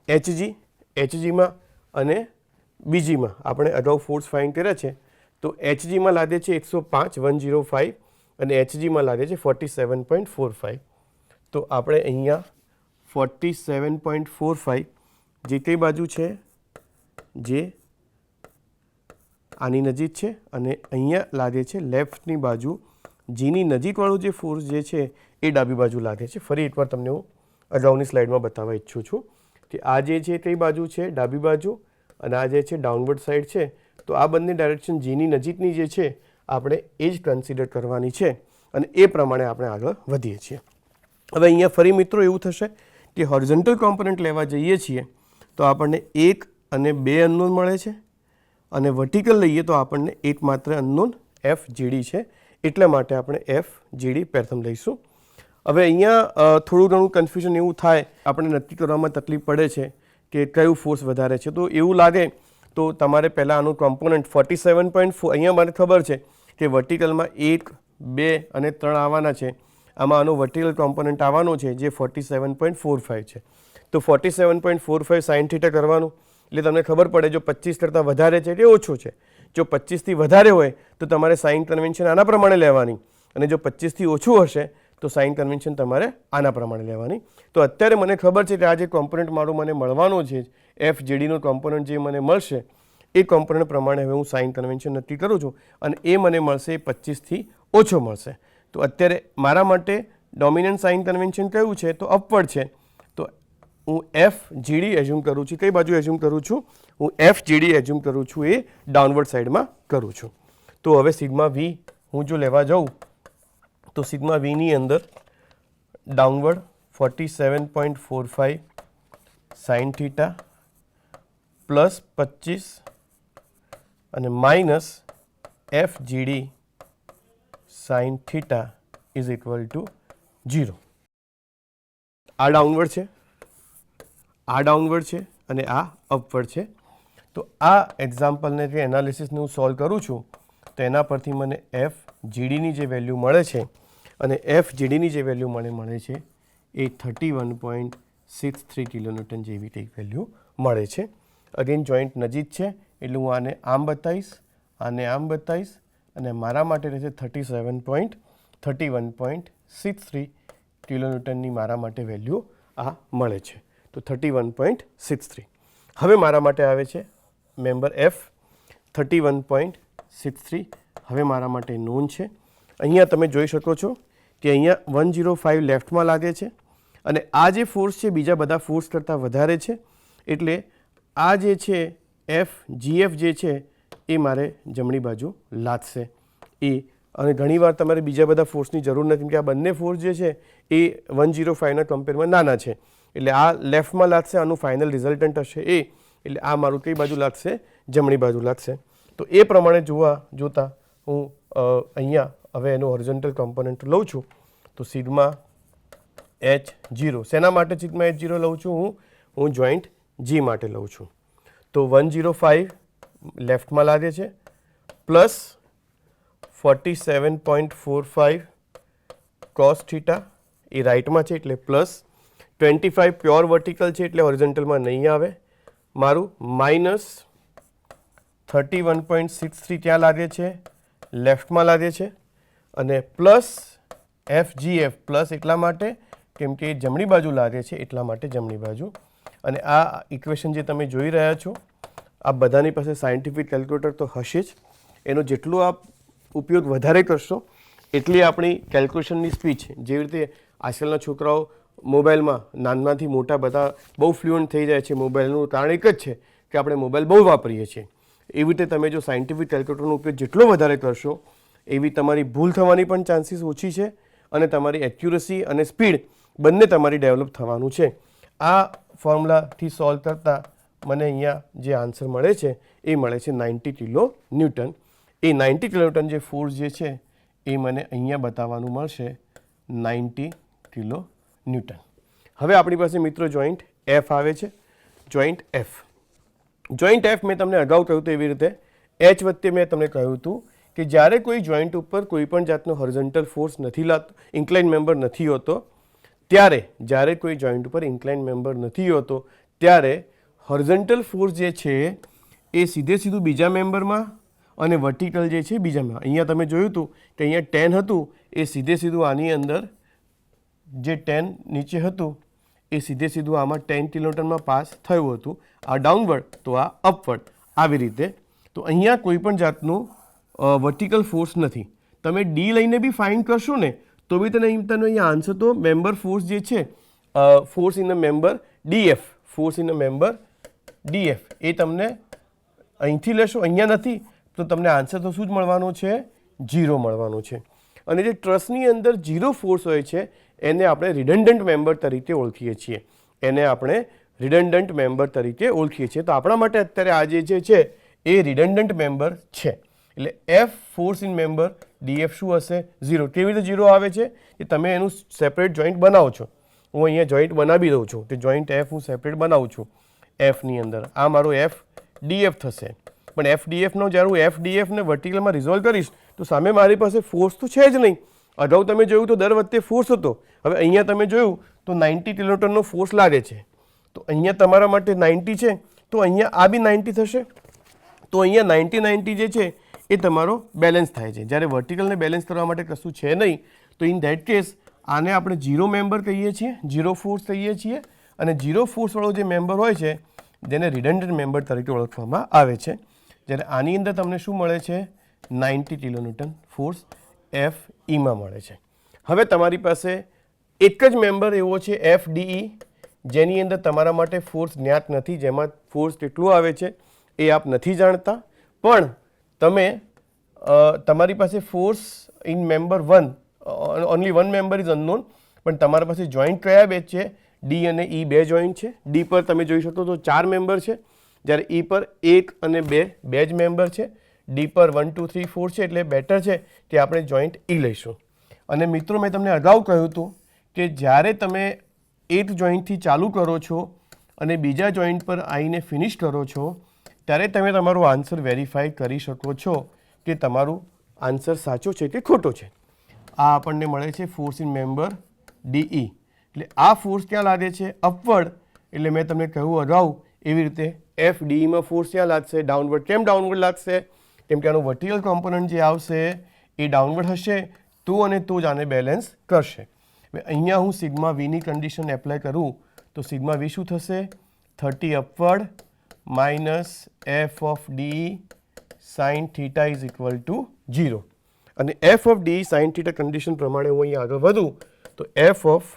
એચજીમાં અને બીજીમાં આપણે અગાઉ ફોર્સ ફાઇન્ડ કર્યા છે. તો એચજીમાં લાગે છે 105 અને એચજીમાં લાગે છે 47.45. તો આપણે અહીંયા 47.45 જે કઈ બાજુ છે, જે આની નજીક છે, અને અહીંયા લાગે છે લેફ્ટની બાજુ. જીની નજીકવાળો જે ફોર્સ જે છે એ ડાબી બાજુ લાગે છે. ફરી એકવાર તમને હું અગાઉની સ્લાઇડમાં બતાવવા ઈચ્છું છું કે આ જે છે કઈ બાજુ છે, ડાબી બાજુ, અને આ જે છે ડાઉનવર્ડ સાઈડ છે. તો આ બંને ડાયરેક્શન જીની નજીકની જે છે આપણે એ જ કન્સિડર કરવાની છે અને એ પ્રમાણે આપણે આગળ વધીએ છીએ. હવે અહીંયા ફરી મિત્રો એવું થશે કે હોરિઝોન્ટલ કોમ્પોનન્ટ લેવા જઈએ છીએ તો આપણને 1 અને 2 અનનોન મળે છે, અને વર્ટિકલ લઈએ તો આપણને એકમાત્ર અનનોન એફ જીડી છે. એટલા માટે આપણે એફ જીડી પ્રથમ લઈશું. હવે અહીંયા થોડું ઘણું કન્ફ્યુઝન એવું થાય, આપણે નક્કી કરવામાં તકલીફ પડે છે કે કયું ફોર્સ વધારે છે. તો એવું લાગે તો તમારે પહેલાં આનું કોમ્પોનન્ટ 47.4, અહીંયા મને ખબર છે કે વર્ટિકલમાં 1, 2 અને 3 આવવાના છે. આમાં આનો વર્ટિકલ કોમ્પોનન્ટ આવવાનો છે જે 47.45 છે. તો 47.45 સાઇન થીટા કરવાનું એટલે તમને ખબર પડે જો 25 કરતાં વધારે છે કે ઓછો છે. જો 25થી વધારે હોય તો તમારે સાઇન કન્વેન્શન આના પ્રમાણે લેવાની, અને જો 25થી ઓછું હશે તો સાઇન કન્વેન્શન તમારે આના પ્રમાણે લેવાની. તો અત્યારે મને ખબર છે કે આ જે કોમ્પોનન્ટ મારો મને મળવાનો છે, એફ જીડીનો કોમ્પોનન્ટ જે મને મળશે એ કોમ્પોનન્ટ પ્રમાણે હવે હું સાઇન કન્વેન્શન નક્કી કરું છું, અને એ મને મળશે 25થી ઓછો મળશે. તો અત્યારે મારા માટે ડોમિનન્ટ સાઇન કન્વેન્શન કયું છે તો અપવર્ડ છે. તો હું એફ જીડી એઝ્યુમ કરું છું. કઈ બાજુ એઝ્યુમ કરું છું? હું એફ જીડી એઝ્યુમ કરું છું એ ડાઉનવર્ડ સાઈડમાં કરું છું. તો હવે સિગ્મા વી હું જો લેવા જાઉં તો સિગ્મા વીની અંદર ડાઉનવર્ડ 47.45 સાઇન થીટા પ્લસ 25 અને minus F GD sine theta is equal to 0. આ ડાઉનવર્ડ છે, આ ડાઉનવર્ડ છે અને આ અપવર્ડ છે. તો આ એક્ઝામ્પલને જે એનાલિસિસને હું સોલ્વ કરું છું તો એના પરથી મને એફ જીડીની જે વેલ્યુ મળે છે, અને એફ જીડીની જે વેલ્યુ મને મળે છે એ 31.63 કિલોન્યુટન જેવી કંઈક વેલ્યુ મળે છે. અગેન જોઈન્ટ નજીક છે એટલે હું આને આમ બતાવીશ, આને આમ બતાવીશ, અને મારા માટે રહેશે 31.63 કિલોન્યુટનની મારા માટે વેલ્યુ આ મળે છે. તો 31.63. હવે મારા માટે આવે છે મેમ્બર એફ 31.63. હવે મારા માટે નોન છે. અહીંયા તમે જોઈ શકો છો કે અહીંયા 105 લેફ્ટમાં લાગે છે, અને આ જે ફોર્સ છે બીજા બધા ફોર્સ કરતાં વધારે છે. એટલે આ જે છે એફ જીએફ જે છે એ મારે જમણી બાજુ લાદશે એ. અને ઘણીવાર તમારે બીજા બધા ફોર્સની જરૂર નથી, કેમ કે આ બંને ફોર્સ જે છે એ 105ના કમ્પેરમાં નાના છે. એટલે આ લેફ્ટમાં લાગશે, આનું ફાઇનલ રિઝલ્ટન્ટ હશે એ. એટલે આ મારું કઈ બાજુ લાગશે? જમણી બાજુ લાગશે. તો એ પ્રમાણે જોતાં હું અહીંયા હવે એનું હોરિઝોન્ટલ કોમ્પોનન્ટ લઉં છું. તો સિગ્મા H0 શેના માટે સિગ્મા H0 લઉં છું? હું જોઈન્ટ જી માટે લઉં છું. તો 105 લેફ્ટમાં લાગે છે પ્લસ 47.45 કોસ થીટા એ રાઇટમાં છે એટલે પ્લસ 25 પ્યોર વર્ટિકલ છે એટલે હોરિઝોન્ટલમાં નહીં આવે. મારું માઇનસ 31.63 ક્યાં લાગે છે? લેફ્ટમાં લાગે છે, અને પ્લસ FGF પ્લસ એટલા માટે કેમ કે જમણી બાજુ લાગે છે એટલા માટે જમણી બાજુ. અને આ ઇક્વેશન જે તમે જોઈ રહ્યા છો આ બધાની પાસે સાયન્ટિફિક કેલ્ક્યુલેટર તો હશે જ. એનો જેટલો આપ ઉપયોગ વધારે કરશો એટલી આપણી કેલ્ક્યુલેશનની સ્પીડ છે. જેવી રીતે આજકાલના છોકરાઓ મોબાઈલમાં નાનાથી મોટા બધા બહુ ફ્લુઅન્ટ થઈ જાય છે. મોબાઈલનું કારણ એક જ છે કે આપણે મોબાઈલ બહુ વાપરીએ છીએ. એવી રીતે તમે જો સાયન્ટિફિક કેલ્ક્યુલેટરનો ઉપયોગ જેટલો વધારે કરશો એવી તમારી ભૂલ થવાની પણ ચાન્સીસ ઓછી છે અને તમારી એક્યુરસી અને સ્પીડ બંને તમારી ડેવલપ થવાનું છે. આ ફોર્મ્યુલાથી સોલ્વ કરતાં મને અહીંયા જે આન્સર મળે છે એ મળે છે 90 કિલો ન્યૂટન. એ 90 કિલો ન્યૂટન જે ફોર્સ જે છે એ મને અહીંયા બતાવવાનું મળશે 90 કિલો ન્યૂટન. હવે આપણી પાસે મિત્રો જોઈન્ટ F આવે છે. જોઈન્ટ F મેં તમને અગાઉ કહ્યું હતું એવી રીતે H વચ્ચે મેં તમને કહ્યું હતું કે જ્યારે કોઈ જોઈન્ટ ઉપર કોઈ પણ જાતનો હોરિઝોન્ટલ ફોર્સ નથી લાગતો, ઇન્ક્લાઇન મેમ્બર નથી હોતો, જ્યારે કોઈ જોઈન્ટ ઉપર ઇન્ક્લાઇન મેમ્બર નથી હોતો ત્યારે હોરિઝોન્ટલ ફોર્સ જે છે એ સીધું બીજા મેમ્બરમાં અને વર્ટિકલ જે છે બીજામાં. અહીંયા તમે જોયું હતું કે અહીંયા 10 હતું એ સીધું આની અંદર જે 10 નીચે હતું એ સીધું આમાં 10 કિલોન્યુટનમાં પાસ થયું હતું. આ ડાઉનવર્ડ તો આ અપવર્ડ આવી રીતે. તો અહીંયા કોઈ પણ જાતનું વર્ટિકલ ફોર્સ નથી. તમે ડી લઈને બી ફાઇન્ડ કરશો ને તો બી તને અહીંયા આન્સર તો મેમ્બર ફોર્સ જે છે force in a member DF એ તમને અહીંથી લેશો, અહીંયા નથી તો તમને આન્સર તો શું જ મળવાનો છે? 0 મળવાનું છે. અને જે ટ્રસની અંદર 0 ફોર્સ હોય છે એને આપણે રિડન્ડન્ટ મેમ્બર તરીકે ઓળખીએ છીએ. તો આપણા માટે અત્યારે આ જે છે એ રિડન્ડન્ટ મેમ્બર છે. એટલે F force in member DF શું હશે? 0. કેવી રીતે 0 આવે છે કે તમે એનું સેપરેટ જોઈન્ટ બનાવો છો. હું અહીંયા જોઈન્ટ બનાવી દઉં છું કે જોઈન્ટ F હું સેપરેટ બનાવું છું. Fની અંદર આ મારો FDF થશે. પણ FDFનો જ્યારે હું FDFને વર્ટિકલમાં રિઝોલ્વ કરીશ તો સામે મારી પાસે ફોર્સ તો છે જ નહીં. અગાઉ તમે જોયું તો દર વખતે ફોર્સ હતો. હવે અહીંયા તમે જોયું તો 90 કિલોન્યુટનનો ફોર્સ લાગે છે. તો અહીંયા તમારા માટે 90 છે તો અહીંયા આ બી 90 થશે. તો અહીંયા 90 જે છે એ તમારો બેલેન્સ થાય છે. જ્યારે વર્ટિકલને બેલેન્સ કરવા માટે કશું છે નહીં તો ઇન ધેટ કેસ આને આપણે 0 મેમ્બર કહીએ છીએ, 0 ફોર્સ કહીએ છીએ. અને 0 ફોર્સવાળો જે મેમ્બર હોય છે જેને રિડન્ડન્ટ મેમ્બર તરીકે ઓળખવામાં આવે છે. જ્યારે આની અંદર તમને શું મળે છે? 90 કિલોન્યુટન ફોર્સ FEમાં મળે છે. હવે તમારી પાસે એક જ મેમ્બર એવો છે FDE જેની અંદર તમારા માટે ફોર્સ જ્ઞાત નથી, જેમાં ફોર્સ કેટલું આવે છે એ આપ નથી જાણતા. પણ તમે તમારી પાસે force in member 1 only 1 member is unknown. પણ તમારા પાસે જોઈન્ટ કયા બે છે? D અને E બે જોઈન્ટ છે. D પર તમે જોઈ શકો તો 4 મેમ્બર છે, જ્યારે E પર 1 અને 2 બે જ મેમ્બર છે. D પર 1 2 3 4 છે એટલે બેટર છે કે આપણે જોઈન્ટ E લઈશું. અને મિત્રો મેં તમને અગાઉ કહ્યું હતું કે જ્યારે તમે એક જોઈન્ટથી ચાલુ કરો છો અને બીજા જોઈન્ટ પર આવીને ફિનિશ કરો છો ત્યારે તમે તમારો આન્સર વેરીફાઈ કરી શકો છો કે તમારું આન્સર સાચો છે કે ખોટો છે. આ આપણને મળે છે ફોર્સ ઇન મેમ્બર DE. એટલે આ ફોર્સ ક્યાં લાગે છે? અપવર્ડ. એટલે મેં તમને કહ્યું અગાઉ એવી રીતે FDEમાં ફોર્સ ક્યાં લાગશે? ડાઉનવર્ડ. કેમ ડાઉનવર્ડ લાગશે? કેમ કે આનું વર્ટિકલ કોમ્પોનન્ટ જે આવશે એ ડાઉનવર્ડ હશે તો અને તો જ આને બેલેન્સ કરશે. અહીંયા હું સિગ્મા વીની કન્ડિશન એપ્લાય કરું તો સિગ્મા વી શું થશે? 30 upward minus F of DE sine theta is equal to 0. અને F of DE sine theta condition પ્રમાણે હું અહીંયા આગળ વધું તો F ઓફ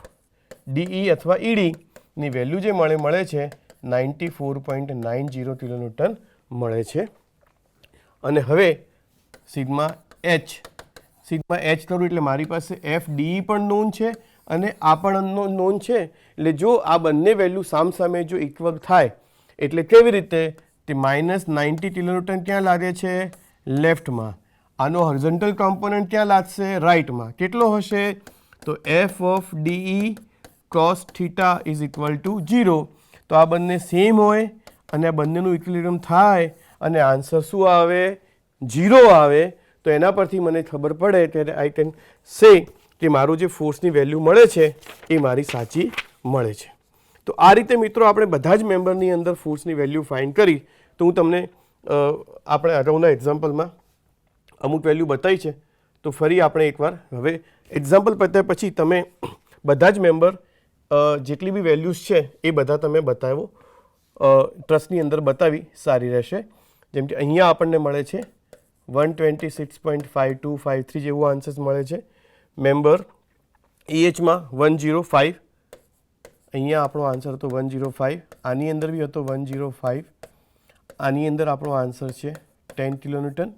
DE અથવા EDની વેલ્યુ જે મળે છે 94.90 કિલોન્યુટન મળે છે. અને હવે સિગ્મા H કરું એટલે મારી પાસે FDE પણ નોન છે અને આ પણ નોન છે. એટલે જો આ બંને વેલ્યુ સામસામે જો ઇક્વલ થાય એટલે કેવી રીતે તે -90 કિલોન્યુટન ક્યાં લાગે છે? લેફ્ટમાં. આનો હોરિઝોન્ટલ કોમ્પોનન્ટ ક્યાં લાગશે? રાઇટમાં. કેટલો હશે? તો F of DE cos theta is equal to 0. તો આ બંને સેમ હોય અને આ બંનેનું ઇક્વિલિબ્રિયમ થાય અને આન્સર શું આવે? 0 આવે. તો એના પરથી મને ખબર પડે કે આઈ કેન સે કે મારું જે ફોર્સની વેલ્યુ મળે છે એ મારી સાચી મળે છે. તો આ રીતે મિત્રો આપણે બધા જ મેમ્બરની અંદર ફોર્સની વેલ્યુ ફાઇન્ડ કરી. તો હું તમને આપણે અગાઉના એક્ઝામ્પલમાં અમુક વેલ્યુ બતાવી છે તો ફરી આપણે એકવાર હવે એક્ઝામ્પલ પત્યા પછી તમે બધા જ મેમ્બર જેટલી બી વેલ્યુઝ છે એ બધા તમે બતાવો, ટ્રસ્ટની અંદર બતાવી સારી રહેશે. જેમ કે અહીંયા આપણને મળે છે 126.5253 જેવું આન્સર્સ મળે છે. મેમ્બર EHમાં 105, અહીંયા આપણો આન્સર હતો 105, આની અંદર બી હતો 105, આની અંદર આપણો આન્સર છે 10 કિલોન્યુટન.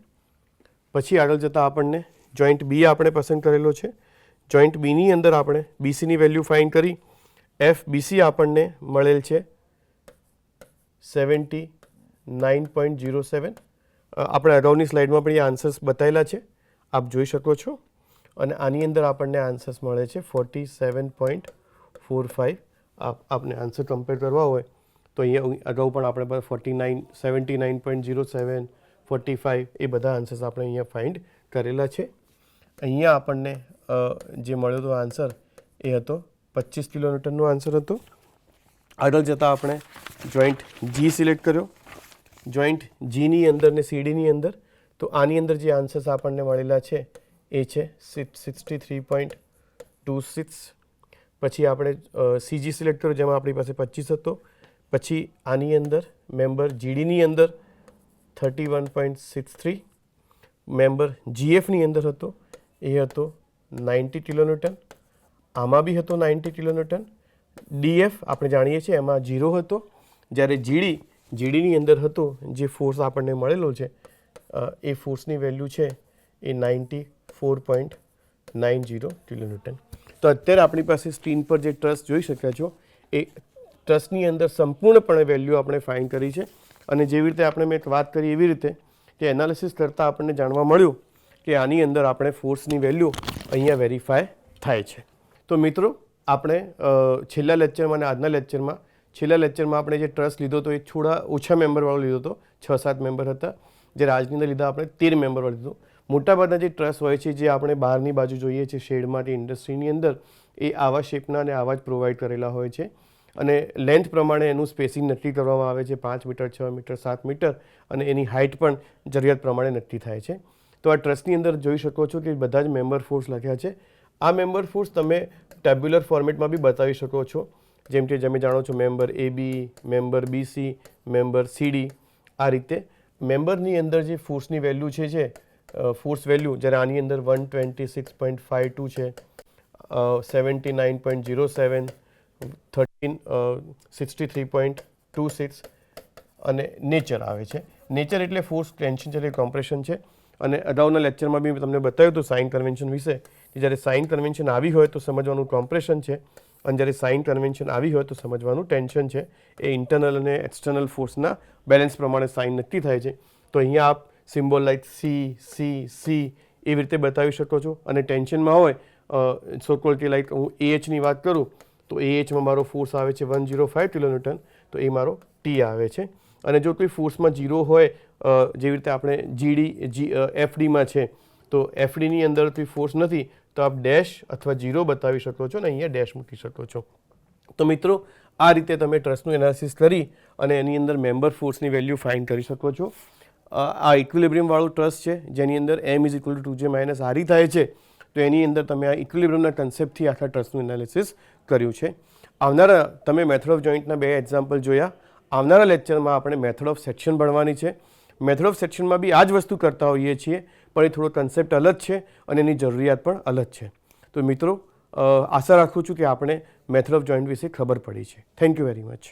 પછી આગળ જતાં આપણને જોઈન્ટ બી આપણે પસંદ કરેલો છે. જોઈન્ટ બીની અંદર આપણે બીસીની વેલ્યુ ફાઇન્ડ કરી. FBC આપણને મળેલ છે 79.07. આપણે અગાઉની સ્લાઇડમાં પણ એ આન્સર્સ બતાવેલા છે, આપ જોઈ શકો છો. અને આની અંદર આપણને આન્સર્સ મળે છે 47.45. આપને આન્સર કમ્પેર કરવા હોય તો અહીંયા અગાઉ પણ આપણે 79.07, 45 એ બધા આન્સર્સ આપણે અહીંયા ફાઇન્ડ કરેલા છે. અહીંયા આપણને જે મળ્યો હતો આન્સર એ હતો 25 કિલોન્યુટનનો આન્સર હતો. આગળ જતાં આપણે જોઈન્ટ જી સિલેક્ટ કર્યો. જોઈન્ટ જીની અંદર ને સીડીની અંદર તો આની અંદર જે આન્સર્સ આપણને મળેલા છે એ છે 63.26. પછી આપણે સીજી સિલેક્ટ કર્યો જેમાં આપણી પાસે 25 હતો. પછી આની અંદર મેમ્બર જીડીની અંદર 31.63. મેમ્બર જીએફની અંદર હતો એ હતો 90 કિલોન્યુટન. આમાં બી હતો 90 કિલોન્યુટન. ડીએફ આપણે જાણીએ છીએ એમાં 0 હતો. જ્યારે જીડીની અંદર હતો જે ફોર્સ આપણને મળેલો છે એ ફોર્સની વેલ્યુ છે એ 94.90 કિલોન્યુટન. તો અત્યારે આપણી પાસે સ્ક્રીન પર જે ટ્રસ્ટ જોઈ શક્યા છો એ ટ્રસ્ટની અંદર સંપૂર્ણપણે વેલ્યુ આપણે ફાઇન્ડ કરી છે. અને જેવી રીતે આપણે મેં વાત કરી એવી રીતે કે એનાલિસિસ કરતાં આપણને જાણવા મળ્યું કે આની અંદર આપણે ફોર્સની વેલ્યુ અહીંયા વેરીફાય થાય છે. તો મિત્રો આપણે છેલ્લા લેક્ચરમાં અને આજના લેક્ચરમાં આપણે જે ટ્રસ્ટ લીધો હતો એ થોડા ઓછા મેમ્બરવાળો લીધો હતો, 6-7 મેમ્બર હતા. જ્યારે આજની અંદર લીધા આપણે 13 મેમ્બરવાળો લીધો. મોટાભાગના જે ટ્રસ્ટ હોય છે જે આપણે બહારની બાજુ જોઈએ છીએ શેડમાં ઇન્ડસ્ટ્રીની અંદર એ આવા શેપના અને આવા જ પ્રોવાઈડ કરેલા હોય છે. અને લેન્થ પ્રમાણે એનું સ્પેસિંગ નક્કી કરવામાં આવે છે 5 મીટર, 6 મીટર, 7 મીટર અને એની હાઇટ પણ જરૂરિયાત પ્રમાણે નક્કી થાય છે. તો આ ટ્રસ્ટની અંદર જોઈ શકો છો કે બધા જ મેમ્બર ફોર્સ લખ્યા છે. આ મેમ્બર ફોર્સ તમે ટેબ્યુલર ફોર્મેટમાં બી બતાવી શકો છો. જેમ કે તમે જાણો છો member AB, member BC, member CD. આ રીતે મેમ્બરની અંદર જે ફોર્સની વેલ્યુ છે ફોર્સ વેલ્યુ જ્યારે આની અંદર 126.52 છે, 79.07, 63.26 અને નેચર આવે છે. નેચર એટલે ફોર્સ, ટેન્શન છે એટલે કોમ્પ્રેશન છે. અને અગાઉના લેક્ચરમાં બી તમને બતાવ્યું હતું સાઇન કન્વેન્શન વિશે કે જ્યારે સાઇન કન્વેન્શન આવી હોય તો સમજવાનું કોમ્પ્રેશન છે અને જ્યારે સાઇન કન્વેન્શન આવી હોય તો સમજવાનું ટેન્શન છે. એ ઇન્ટરનલ અને એક્સટર્નલ ફોર્સના બેલેન્સ પ્રમાણે સાઇન નક્કી થાય છે. તો અહીંયા આપ સિમ્બોલ લાઇક સી એવી રીતે બતાવી શકો છો. અને ટેન્શનમાં હોય સોકોલ કે લાઇક હું AHની વાત કરું તો AHમાં મારો ફોર્સ આવે છે 105 કિલોન્યુટન, તો એ મારો T આવે છે. અને જો કોઈ ફોર્સમાં 0 હોય જેવી રીતે આપણે FDમાં છે તો FDની અંદર કોઈ ફોર્સ નથી તો આપ ડેશ અથવા 0 બતાવી શકો છો અને અહીંયા ડેશ મૂકી શકો છો. તો મિત્રો આ રીતે તમે ટ્રસ્ટનું એનાલિસિસ કરી અને એની અંદર મેમ્બર ફોર્સની વેલ્યુ ફાઇન્ડ કરી શકો છો. આ ઇક્વિલિબ્રિયમવાળું ટ્રસ્ટ છે જેની અંદર M = 2J - RE થાય છે. તો એની અંદર તમે આ ઇક્વિલિબ્રિયમના કન્સેપ્ટથી આખા ટ્રસ્ટનું એનાલિસિસ કર્યું છે. આવનારા તમે મેથડ ઓફ જોઈન્ટના 2 એક્ઝામ્પલ જોયા. આવનારા લેક્ચરમાં આપણે મેથડ ઓફ સેક્શન ભણવાની છે. મેથડ ઓફ સેક્શનમાં બી આ જ વસ્તુ કરતા હોઈએ છીએ પણ એ થોડો કન્સેપ્ટ અલગ છે અને એની જરૂરિયાત પણ અલગ છે. તો મિત્રો આશા રાખું છું કે આપણે મેથડ ઓફ જોઈન્ટ વિશે ખબર પડી છે. Thank you very much.